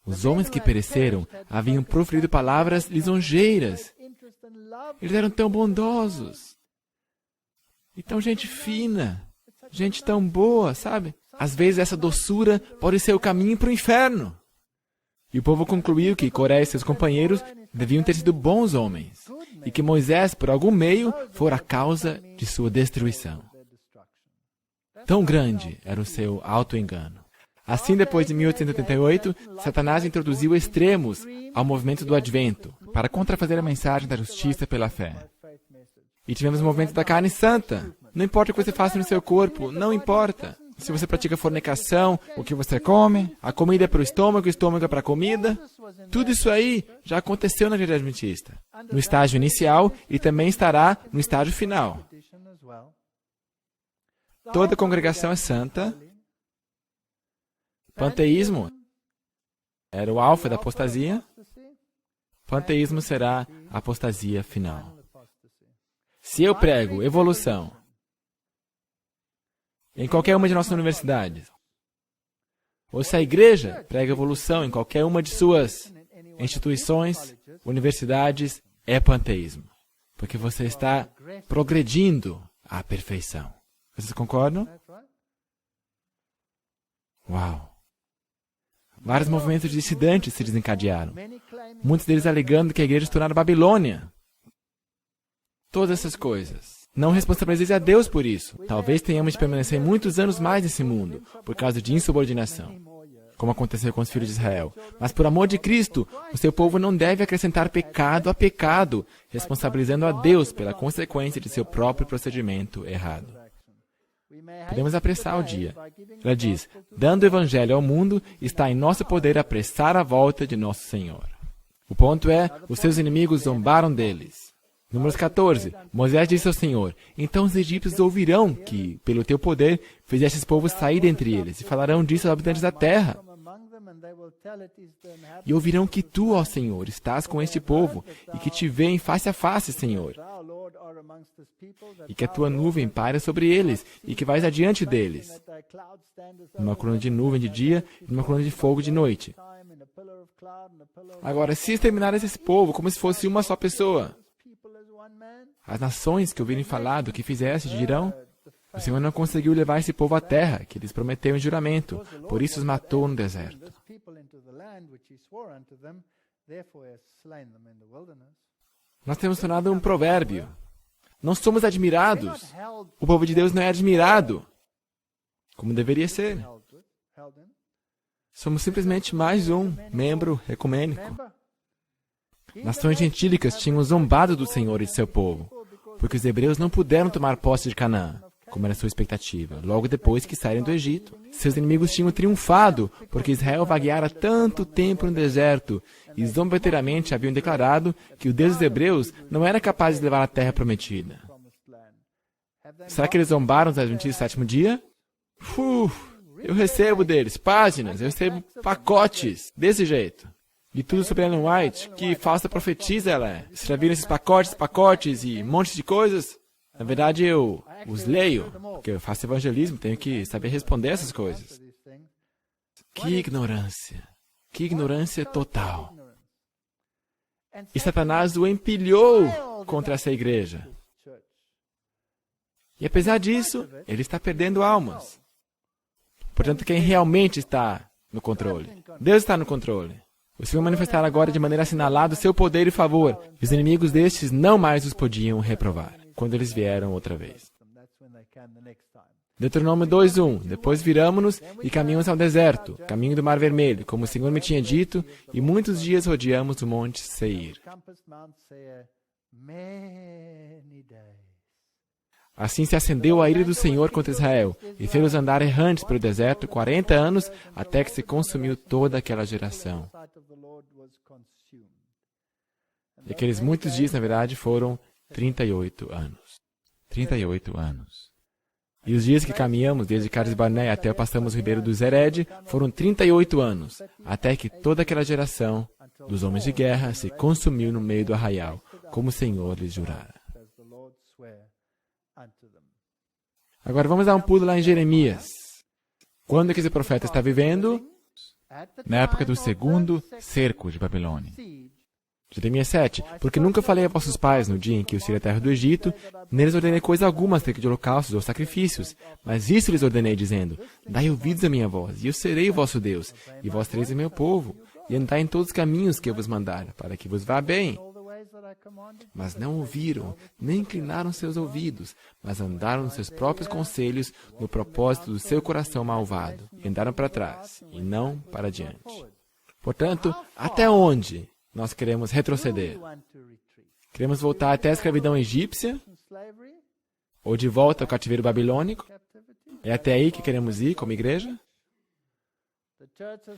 S2: Os homens que pereceram haviam proferido palavras lisonjeiras. Eles eram tão bondosos. E tão gente fina. Gente tão boa, sabe? Às vezes essa doçura pode ser o caminho para o inferno. E o povo concluiu que Coré e seus companheiros deviam ter sido bons homens. E que Moisés, por algum meio, fora a causa de sua destruição. Tão grande era o seu auto-engano. Assim, depois de 1888, Satanás introduziu extremos ao movimento do Advento, para contrafazer a mensagem da justiça pela fé. E tivemos o movimento da carne santa. Não importa o que você faça no seu corpo, não importa. Se você pratica fornicação, o que você come, a comida é para o estômago é para a comida. Tudo isso aí já aconteceu na igreja adventista. No estágio inicial e também estará no estágio final. Toda congregação é santa. Panteísmo era o alfa da apostasia. Panteísmo será a apostasia final. Se eu prego evolução em qualquer uma de nossas universidades, ou se a igreja prega evolução em qualquer uma de suas instituições, universidades, é panteísmo. Porque você está progredindo à perfeição. Vocês concordam? Uau! Vários movimentos dissidentes se desencadearam. Muitos deles alegando que a igreja se tornara Babilônia. Todas essas coisas. Não responsabilize a Deus por isso. Talvez tenhamos de permanecer muitos anos mais nesse mundo, por causa de insubordinação, como aconteceu com os filhos de Israel. Mas por amor de Cristo, o seu povo não deve acrescentar pecado a pecado, responsabilizando a Deus pela consequência de seu próprio procedimento errado. Podemos apressar o dia. Ela diz, dando o evangelho ao mundo, está em nosso poder apressar a volta de nosso Senhor. O ponto é, os seus inimigos zombaram deles. Números 14. Moisés disse ao Senhor, então os egípcios ouvirão que, pelo teu poder, fizeste esse povo sair dentre eles, e falarão disso aos habitantes da terra. E ouvirão que tu, ó Senhor, estás com este povo, e que te veem face a face, Senhor. E que a tua nuvem paira sobre eles, e que vais adiante deles. Numa coluna de nuvem de dia, e numa coluna de fogo de noite. Agora, se exterminares esse povo como se fosse uma só pessoa, as nações que ouvirem falar do que fizeste dirão, o Senhor não conseguiu levar esse povo à terra, que lhes prometeu em juramento, por isso os matou no deserto. Nós temos tornado um provérbio. Não somos admirados. O povo de Deus não é admirado, como deveria ser. Somos simplesmente mais um membro ecumênico. Nações gentílicas tinham zombado do Senhor e de seu povo, porque os hebreus não puderam tomar posse de Canaã, como era sua expectativa, logo depois que saíram do Egito. Seus inimigos tinham triunfado, porque Israel vagueara tanto tempo no deserto, e zombeteiramente haviam declarado que o Deus dos hebreus não era capaz de levar a terra prometida. Será que eles zombaram dos Adventistas do sétimo dia? Eu recebo deles páginas, eu recebo pacotes, desse jeito. E tudo sobre Ellen White, que falsa profetisa ela é. Vocês já viram esses pacotes e um monte de coisas? Na verdade, eu os leio, porque eu faço evangelismo, tenho que saber responder essas coisas. Que ignorância total. E Satanás o empilhou contra essa igreja. E apesar disso, ele está perdendo almas. Portanto, quem realmente está no controle? Deus está no controle. O Senhor manifestará agora de maneira assinalada o seu poder e favor, e os inimigos destes não mais os podiam reprovar, quando eles vieram outra vez. Deuteronômio 2:1. Depois viramo-nos e caminhamos ao deserto, caminho do Mar Vermelho, como o Senhor me tinha dito, e muitos dias rodeamos o monte Seir. Assim se acendeu a ira do Senhor contra Israel, e fez-os andar errantes pelo deserto 40 anos, até que se consumiu toda aquela geração. E aqueles muitos dias, na verdade, foram 38 anos. 38 anos. E os dias que caminhamos, desde Cades Barnea até passamos o ribeiro do Zered, foram 38 anos, até que toda aquela geração dos homens de guerra se consumiu no meio do arraial, como o Senhor lhes jurara. Agora vamos dar um pulo lá em Jeremias. Quando é que esse profeta está vivendo?
S3: Na época do segundo cerco de Babilônia.
S2: Jeremias 7. Porque nunca falei a vossos pais no dia em que eu tirei a terra do Egito, nem lhes ordenei coisa alguma acerca de holocaustos ou sacrifícios. Mas isso lhes ordenei, dizendo, dai ouvidos à minha voz, e eu serei o vosso Deus, e vós sereis o meu povo, e andai em todos os caminhos que eu vos mandar, para que vos vá bem. Mas não ouviram, nem inclinaram seus ouvidos, mas andaram nos seus próprios conselhos, no propósito do seu coração malvado, e andaram para trás, e não para diante. Portanto, até onde nós queremos retroceder? Queremos voltar até a escravidão egípcia? Ou de volta ao cativeiro babilônico? É até aí que queremos ir como igreja?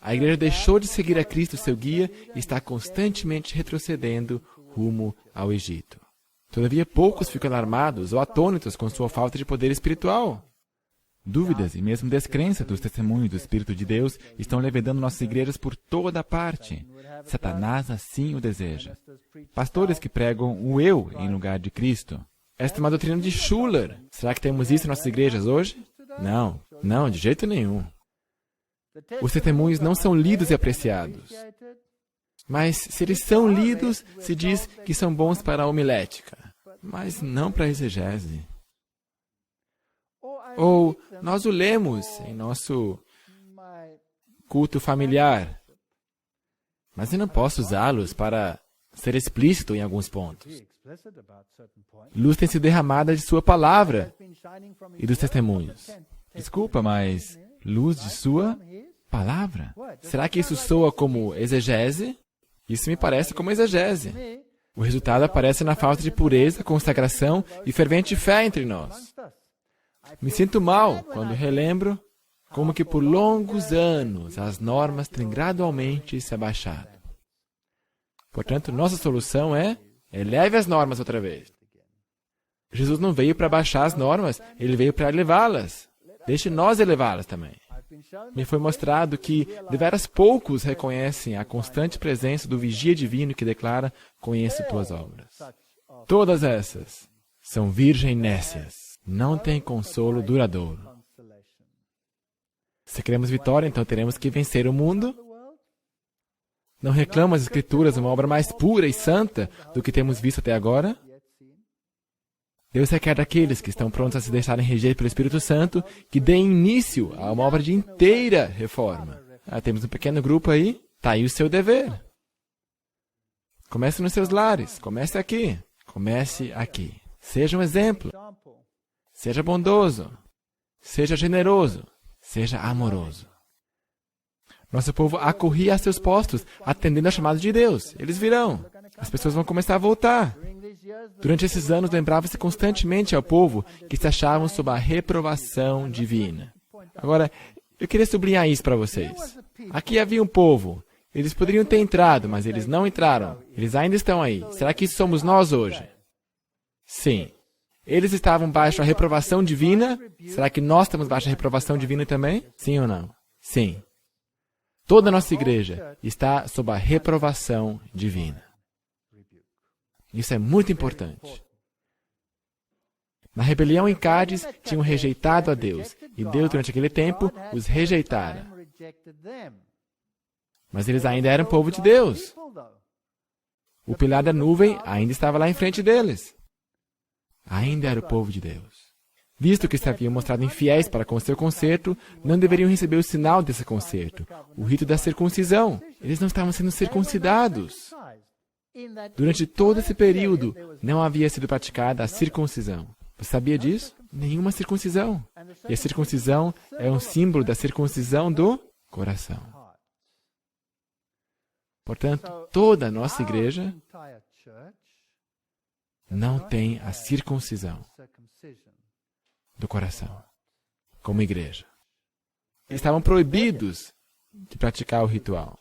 S2: A igreja deixou de seguir a Cristo, seu guia, e está constantemente retrocedendo rumo ao Egito. Todavia, poucos ficam alarmados ou atônitos com sua falta de poder espiritual.
S3: Dúvidas e mesmo descrença dos testemunhos do Espírito de Deus estão levedando nossas igrejas por toda parte. Satanás assim o deseja. Pastores que pregam o eu em lugar de Cristo.
S2: Esta é uma doutrina de Schuller. Será que temos isso em nossas igrejas hoje? Não, não, de jeito nenhum. Os testemunhos não são lidos e apreciados. Mas se eles são lidos, se diz que são bons para a homilética, mas não para a exegese. Ou nós o lemos em nosso culto familiar, mas eu não posso usá-los para ser explícito em alguns pontos. Luz tem sido derramada de sua palavra e dos testemunhos.
S3: Desculpa, mas luz de sua palavra?
S2: Será que isso soa como exegese? Isso me parece como exegese. O resultado aparece na falta de pureza, consagração e fervente fé entre nós. Me sinto mal quando relembro como que por longos anos as normas têm gradualmente se abaixado. Portanto, nossa solução é: eleve as normas outra vez. Jesus não veio para baixar as normas, ele veio para elevá-las. Deixe nós elevá-las também. Me foi mostrado que deveras poucos reconhecem a constante presença do vigia divino que declara: conheço tuas obras. Todas essas são virgens nécias, não têm consolo duradouro. Se queremos vitória, então teremos que vencer o mundo. Não reclamo as Escrituras uma obra mais pura e santa do que temos visto até agora? Deus requer daqueles que estão prontos a se deixarem reger pelo Espírito Santo que deem início a uma obra de inteira reforma. Temos um pequeno grupo aí, está aí o seu dever. Comece nos seus lares, comece aqui. Comece aqui. Seja um exemplo. Seja bondoso. Seja generoso. Seja amoroso. Nosso povo acorria a seus postos, atendendo a chamada de Deus. Eles virão. As pessoas vão começar a voltar. Durante esses anos, lembrava-se constantemente ao povo que se achavam sob a reprovação divina. Agora, eu queria sublinhar isso para vocês. Aqui havia um povo. Eles poderiam ter entrado, mas eles não entraram. Eles ainda estão aí. Será que isso somos nós hoje? Sim. Eles estavam baixo a reprovação divina. Será que nós estamos baixo a reprovação divina também? Sim ou não? Sim. Toda a nossa igreja está sob a reprovação divina. Isso é muito importante. Na rebelião em Cádiz, tinham rejeitado a Deus, e Deus, durante aquele tempo, os rejeitara. Mas eles ainda eram povo de Deus. O pilar da nuvem ainda estava lá em frente deles. Ainda era o povo de Deus. Visto que se haviam mostrado infiéis para com o seu concerto, não deveriam receber o sinal desse concerto, o rito da circuncisão. Eles não estavam sendo circuncidados. Durante todo esse período, não havia sido praticada a circuncisão. Você sabia disso? Nenhuma circuncisão. E a circuncisão é um símbolo da circuncisão do coração. Portanto, toda a nossa igreja não tem a circuncisão do coração, como igreja. Estavam proibidos de praticar o ritual.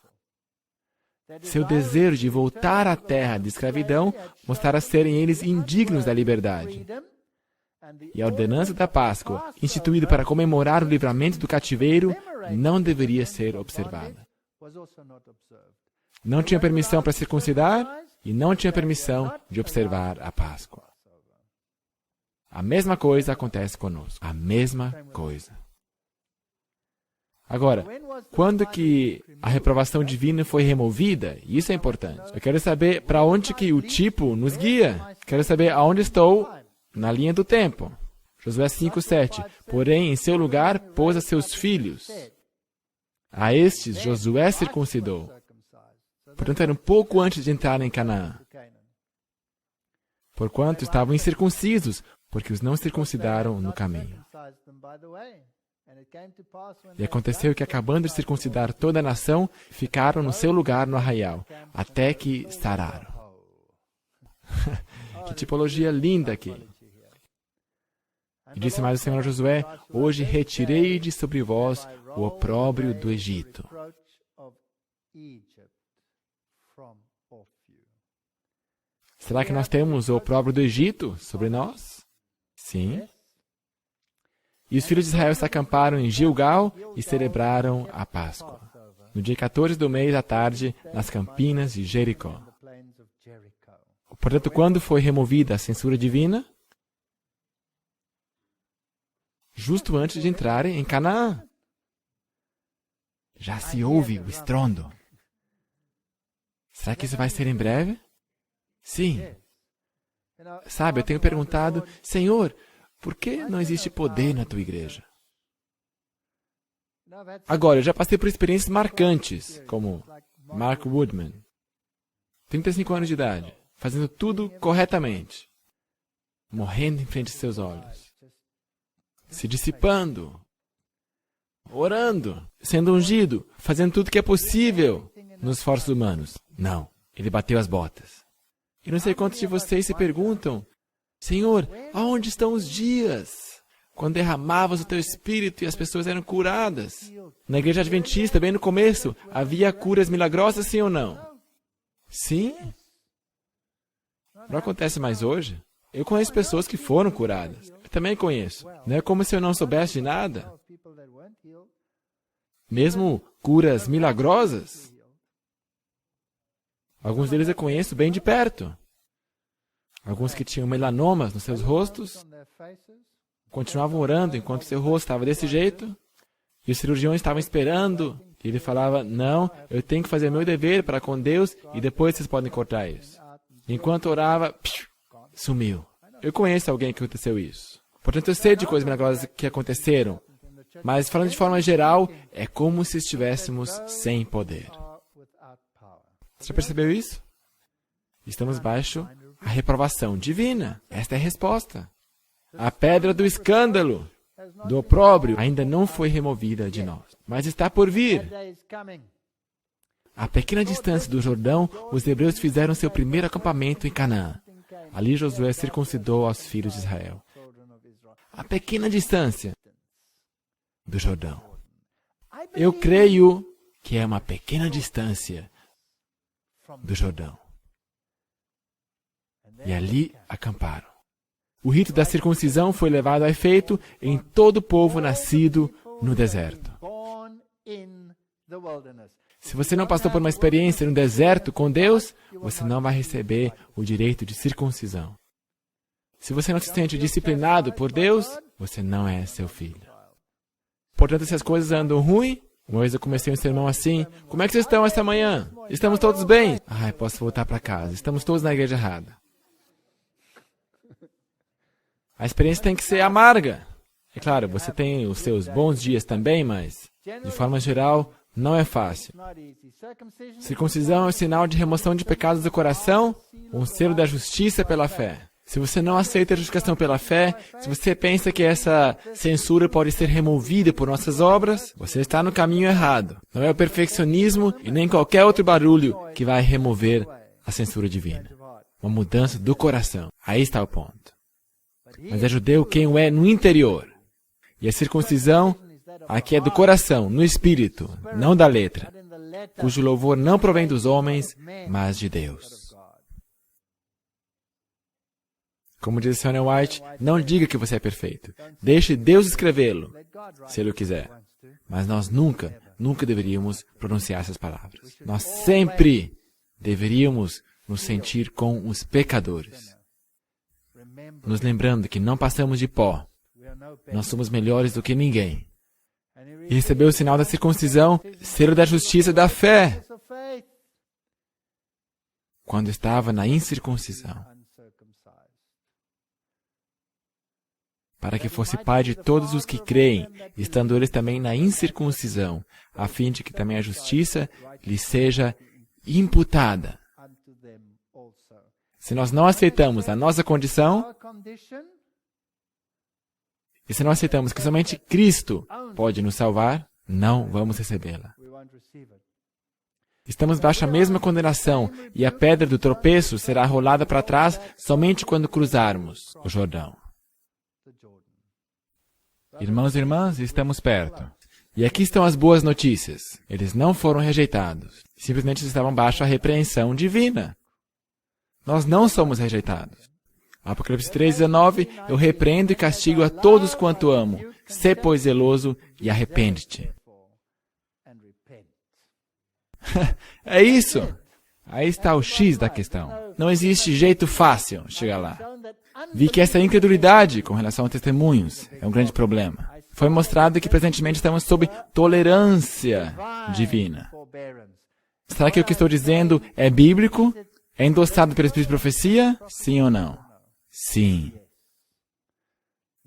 S2: Seu desejo de voltar à terra de escravidão mostrara serem eles indignos da liberdade. E a ordenança da Páscoa, instituída para comemorar o livramento do cativeiro, não deveria ser observada. Não tinha permissão para circuncidar e não tinha permissão de observar a Páscoa. A mesma coisa acontece conosco. A mesma coisa. Agora, quando que a reprovação divina foi removida? Isso é importante. Eu quero saber para onde que o tipo nos guia. Quero saber aonde estou na linha do tempo. Josué 5:7. Porém, em seu lugar, pôs a seus filhos. A estes, Josué circuncidou. Portanto, era um pouco antes de entrar em Canaã. Porquanto estavam incircuncisos, porque os não circuncidaram no caminho. E aconteceu que, acabando de circuncidar toda a nação, ficaram no seu lugar no arraial, até que sararam. Que tipologia linda aqui. E disse mais o Senhor a Josué: hoje retirei de sobre vós o opróbrio do Egito. Será que nós temos o opróbrio do Egito sobre nós? Sim. E os filhos de Israel se acamparam em Gilgal e celebraram a Páscoa. No dia 14 do mês, à tarde, nas campinas de Jericó. Portanto, quando foi removida a censura divina? justo antes de entrarem em Canaã. Já se ouve o estrondo. Será que isso vai ser em breve? Sim. Sabe, eu tenho perguntado, Senhor, por que não existe poder na tua igreja? Agora, eu já passei por experiências marcantes, como Mark Woodman, 35 anos de idade, fazendo tudo corretamente, morrendo em frente de seus olhos, se dissipando, orando, sendo ungido, fazendo tudo que é possível nos esforços humanos. Não, ele bateu as botas. E não sei quantos de vocês se perguntam, Senhor, aonde estão os dias quando derramavas o teu Espírito e as pessoas eram curadas? Na igreja adventista, bem no começo, havia curas milagrosas, sim ou não? Sim. Não acontece mais hoje. Eu conheço pessoas que foram curadas. Eu também conheço. Não é como se eu não soubesse de nada. Mesmo curas milagrosas, alguns deles eu conheço bem de perto. Alguns que tinham melanomas nos seus rostos continuavam orando enquanto seu rosto estava desse jeito. E os cirurgiões estavam esperando. E ele falava, não, eu tenho que fazer meu dever para com Deus e depois vocês podem cortar isso. Enquanto orava, sumiu. Eu conheço alguém que aconteceu isso. Portanto, eu sei de coisas milagrosas que aconteceram. Mas falando de forma geral, é como se estivéssemos sem poder. Você já percebeu isso? Estamos baixo a reprovação divina. Esta é a resposta. A pedra do escândalo, do opróbrio, ainda não foi removida de nós, mas está por vir. A pequena distância do Jordão, os hebreus fizeram seu primeiro acampamento em Canaã. Ali Josué circuncidou aos filhos de Israel. A pequena distância do Jordão. Eu creio que é uma pequena distância do Jordão. E ali acamparam. O rito da circuncisão foi levado a efeito em todo o povo nascido no deserto. Se você não passou por uma experiência no deserto com Deus, você não vai receber o direito de circuncisão. Se você não se sente disciplinado por Deus, você não é seu filho. Portanto, se as coisas andam ruim, uma vez eu comecei um sermão assim, como é que vocês estão esta manhã? Estamos todos bem? Ai, posso voltar para casa. Estamos todos na igreja errada. A experiência tem que ser amarga. É claro, você tem os seus bons dias também, mas, de forma geral, não é fácil. Circuncisão é um sinal de remoção de pecados do coração, um selo da justiça pela fé. Se você não aceita a justificação pela fé, se você pensa que essa censura pode ser removida por nossas obras, você está no caminho errado. Não é o perfeccionismo e nem qualquer outro barulho que vai remover a censura divina. Uma mudança do coração. Aí está o ponto. Mas é judeu quem o é no interior. E a circuncisão aqui é do coração, no espírito, não da letra, cujo louvor não provém dos homens, mas de Deus. Como diz Ellen White, não diga que você é perfeito. Deixe Deus escrevê-lo, se Ele o quiser. Mas nós nunca deveríamos pronunciar essas palavras. Nós sempre deveríamos nos sentir com os pecadores. Nos lembrando que não passamos de pó. Nós somos melhores do que ninguém. E recebeu o sinal da circuncisão, selo da justiça da fé, quando estava na incircuncisão, para que fosse pai de todos os que creem, estando eles também na incircuncisão, a fim de que também a justiça lhe seja imputada. Se nós não aceitamos a nossa condição, e se não aceitamos que somente Cristo pode nos salvar, não vamos recebê-la. Estamos baixo a mesma condenação, e a pedra do tropeço será rolada para trás somente quando cruzarmos o Jordão.
S3: Irmãos e irmãs, estamos perto.
S2: E aqui estão as boas notícias. Eles não foram rejeitados. Simplesmente estavam baixo a repreensão divina. Nós não somos rejeitados. Apocalipse 3:19, eu repreendo e castigo a todos quanto amo. Sê, pois, zeloso e arrepende-te. É isso. Aí está o X da questão. Não existe jeito fácil chegar lá. Vi que essa incredulidade com relação a testemunhos é um grande problema. Foi mostrado que presentemente estamos sob tolerância divina. Será que o que estou dizendo é bíblico? É endossado pelo Espírito de Profecia? Sim ou não? Sim.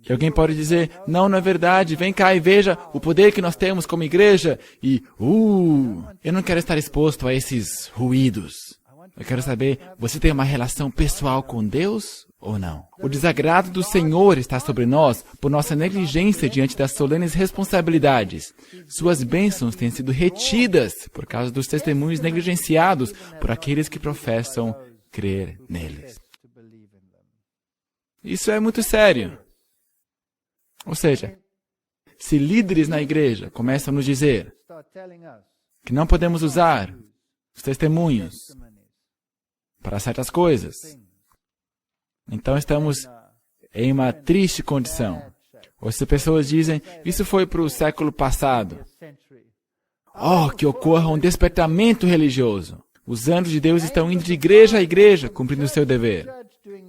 S2: E alguém pode dizer, não é verdade, vem cá e veja o poder que nós temos como igreja e, eu não quero estar exposto a esses ruídos. Eu quero saber, você tem uma relação pessoal com Deus ou não? O desagrado do Senhor está sobre nós por nossa negligência diante das solenes responsabilidades. Suas bênçãos têm sido retidas por causa dos testemunhos negligenciados por aqueles que professam crer neles. Isso é muito sério. Ou seja, se líderes na igreja começam a nos dizer que não podemos usar os testemunhos para certas coisas, então estamos em uma triste condição. Ou se pessoas dizem, isso foi para o século passado. Que ocorra um despertamento religioso. Os anjos de Deus estão indo de igreja a igreja, cumprindo o seu dever.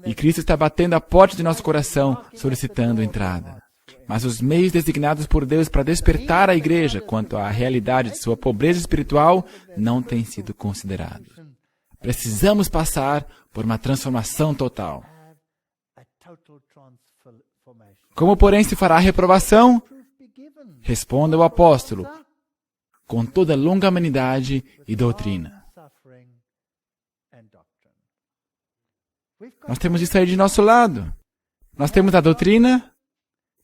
S2: E Cristo está batendo a porta de nosso coração, solicitando entrada. Mas os meios designados por Deus para despertar a igreja quanto à realidade de sua pobreza espiritual não têm sido considerados. Precisamos passar por uma transformação total. Como, porém, se fará a reprovação? Responda o apóstolo, com toda longanimidade e doutrina. Nós temos isso aí de nosso lado. Nós temos a doutrina,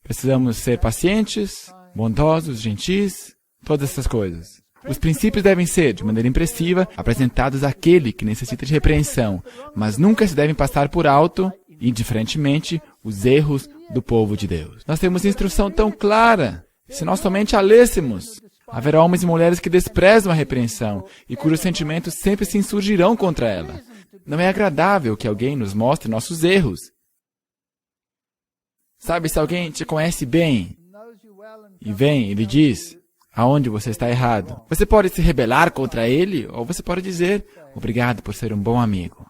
S2: precisamos ser pacientes, bondosos, gentis, todas essas coisas. Os princípios devem ser, de maneira impressiva, apresentados àquele que necessita de repreensão, mas nunca se devem passar por alto, indiferentemente, os erros do povo de Deus. Nós temos instrução tão clara. Se nós somente a lêssemos, haverá homens e mulheres que desprezam a repreensão e cujos sentimentos sempre se insurgirão contra ela. Não é agradável que alguém nos mostre nossos erros. Sabe, se alguém te conhece bem e vem e lhe diz aonde você está errado, você pode se rebelar contra ele ou você pode dizer, obrigado por ser um bom amigo.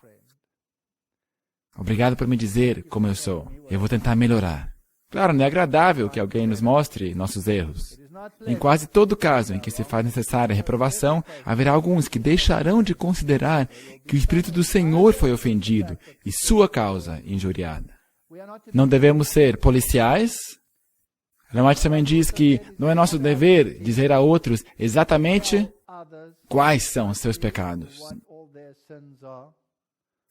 S2: Obrigado por me dizer como eu sou. Eu vou tentar melhorar. Claro, não é agradável que alguém nos mostre nossos erros. Em quase todo caso em que se faz necessária a reprovação, haverá alguns que deixarão de considerar que o Espírito do Senhor foi ofendido e sua causa injuriada. Não devemos ser policiais. Ellen White também diz que não é nosso dever dizer a outros exatamente quais são os seus pecados.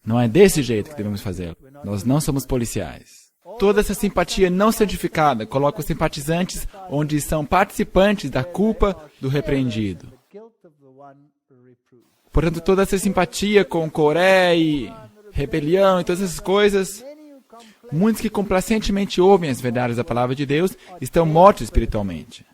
S2: Não é desse jeito que devemos fazê-lo. Nós não somos policiais. Toda essa simpatia não santificada coloca os simpatizantes onde são participantes da culpa do repreendido. Portanto, toda essa simpatia com Coré e rebelião e todas essas coisas, muitos que complacentemente ouvem as verdades da palavra de Deus estão mortos espiritualmente,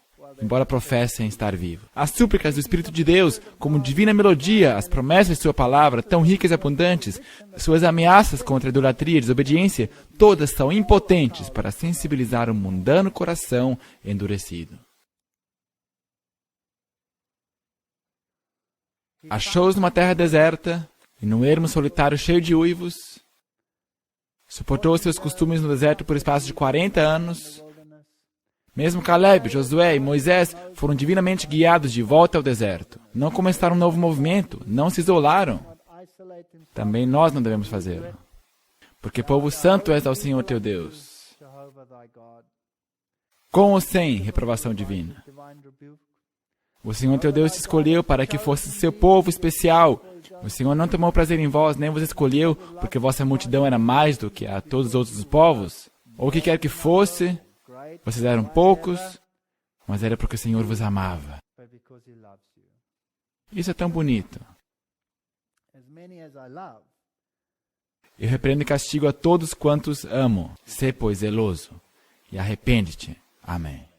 S2: embora professem estar vivos. As súplicas do Espírito de Deus, como divina melodia, as promessas de sua palavra, tão ricas e abundantes, suas ameaças contra a idolatria e desobediência, todas são impotentes para sensibilizar o mundano coração endurecido. Achou-os numa terra deserta e num ermo solitário cheio de uivos. Suportou seus costumes no deserto por espaço de 40 anos. Mesmo Caleb, Josué e Moisés foram divinamente guiados de volta ao deserto. Não começaram um novo movimento, não se isolaram. Também nós não devemos fazê-lo. Porque povo santo és ao Senhor teu Deus. Com ou sem reprovação divina. O Senhor teu Deus te escolheu para que fosse seu povo especial. O Senhor não tomou prazer em vós, nem vos escolheu, porque vossa multidão era mais do que a todos os outros povos. Ou o que quer que fosse, vocês eram poucos, mas era porque o Senhor vos amava. Isso é tão bonito. Eu repreendo e castigo a todos quantos amo. Sê, pois, zeloso, e arrepende-te. Amém.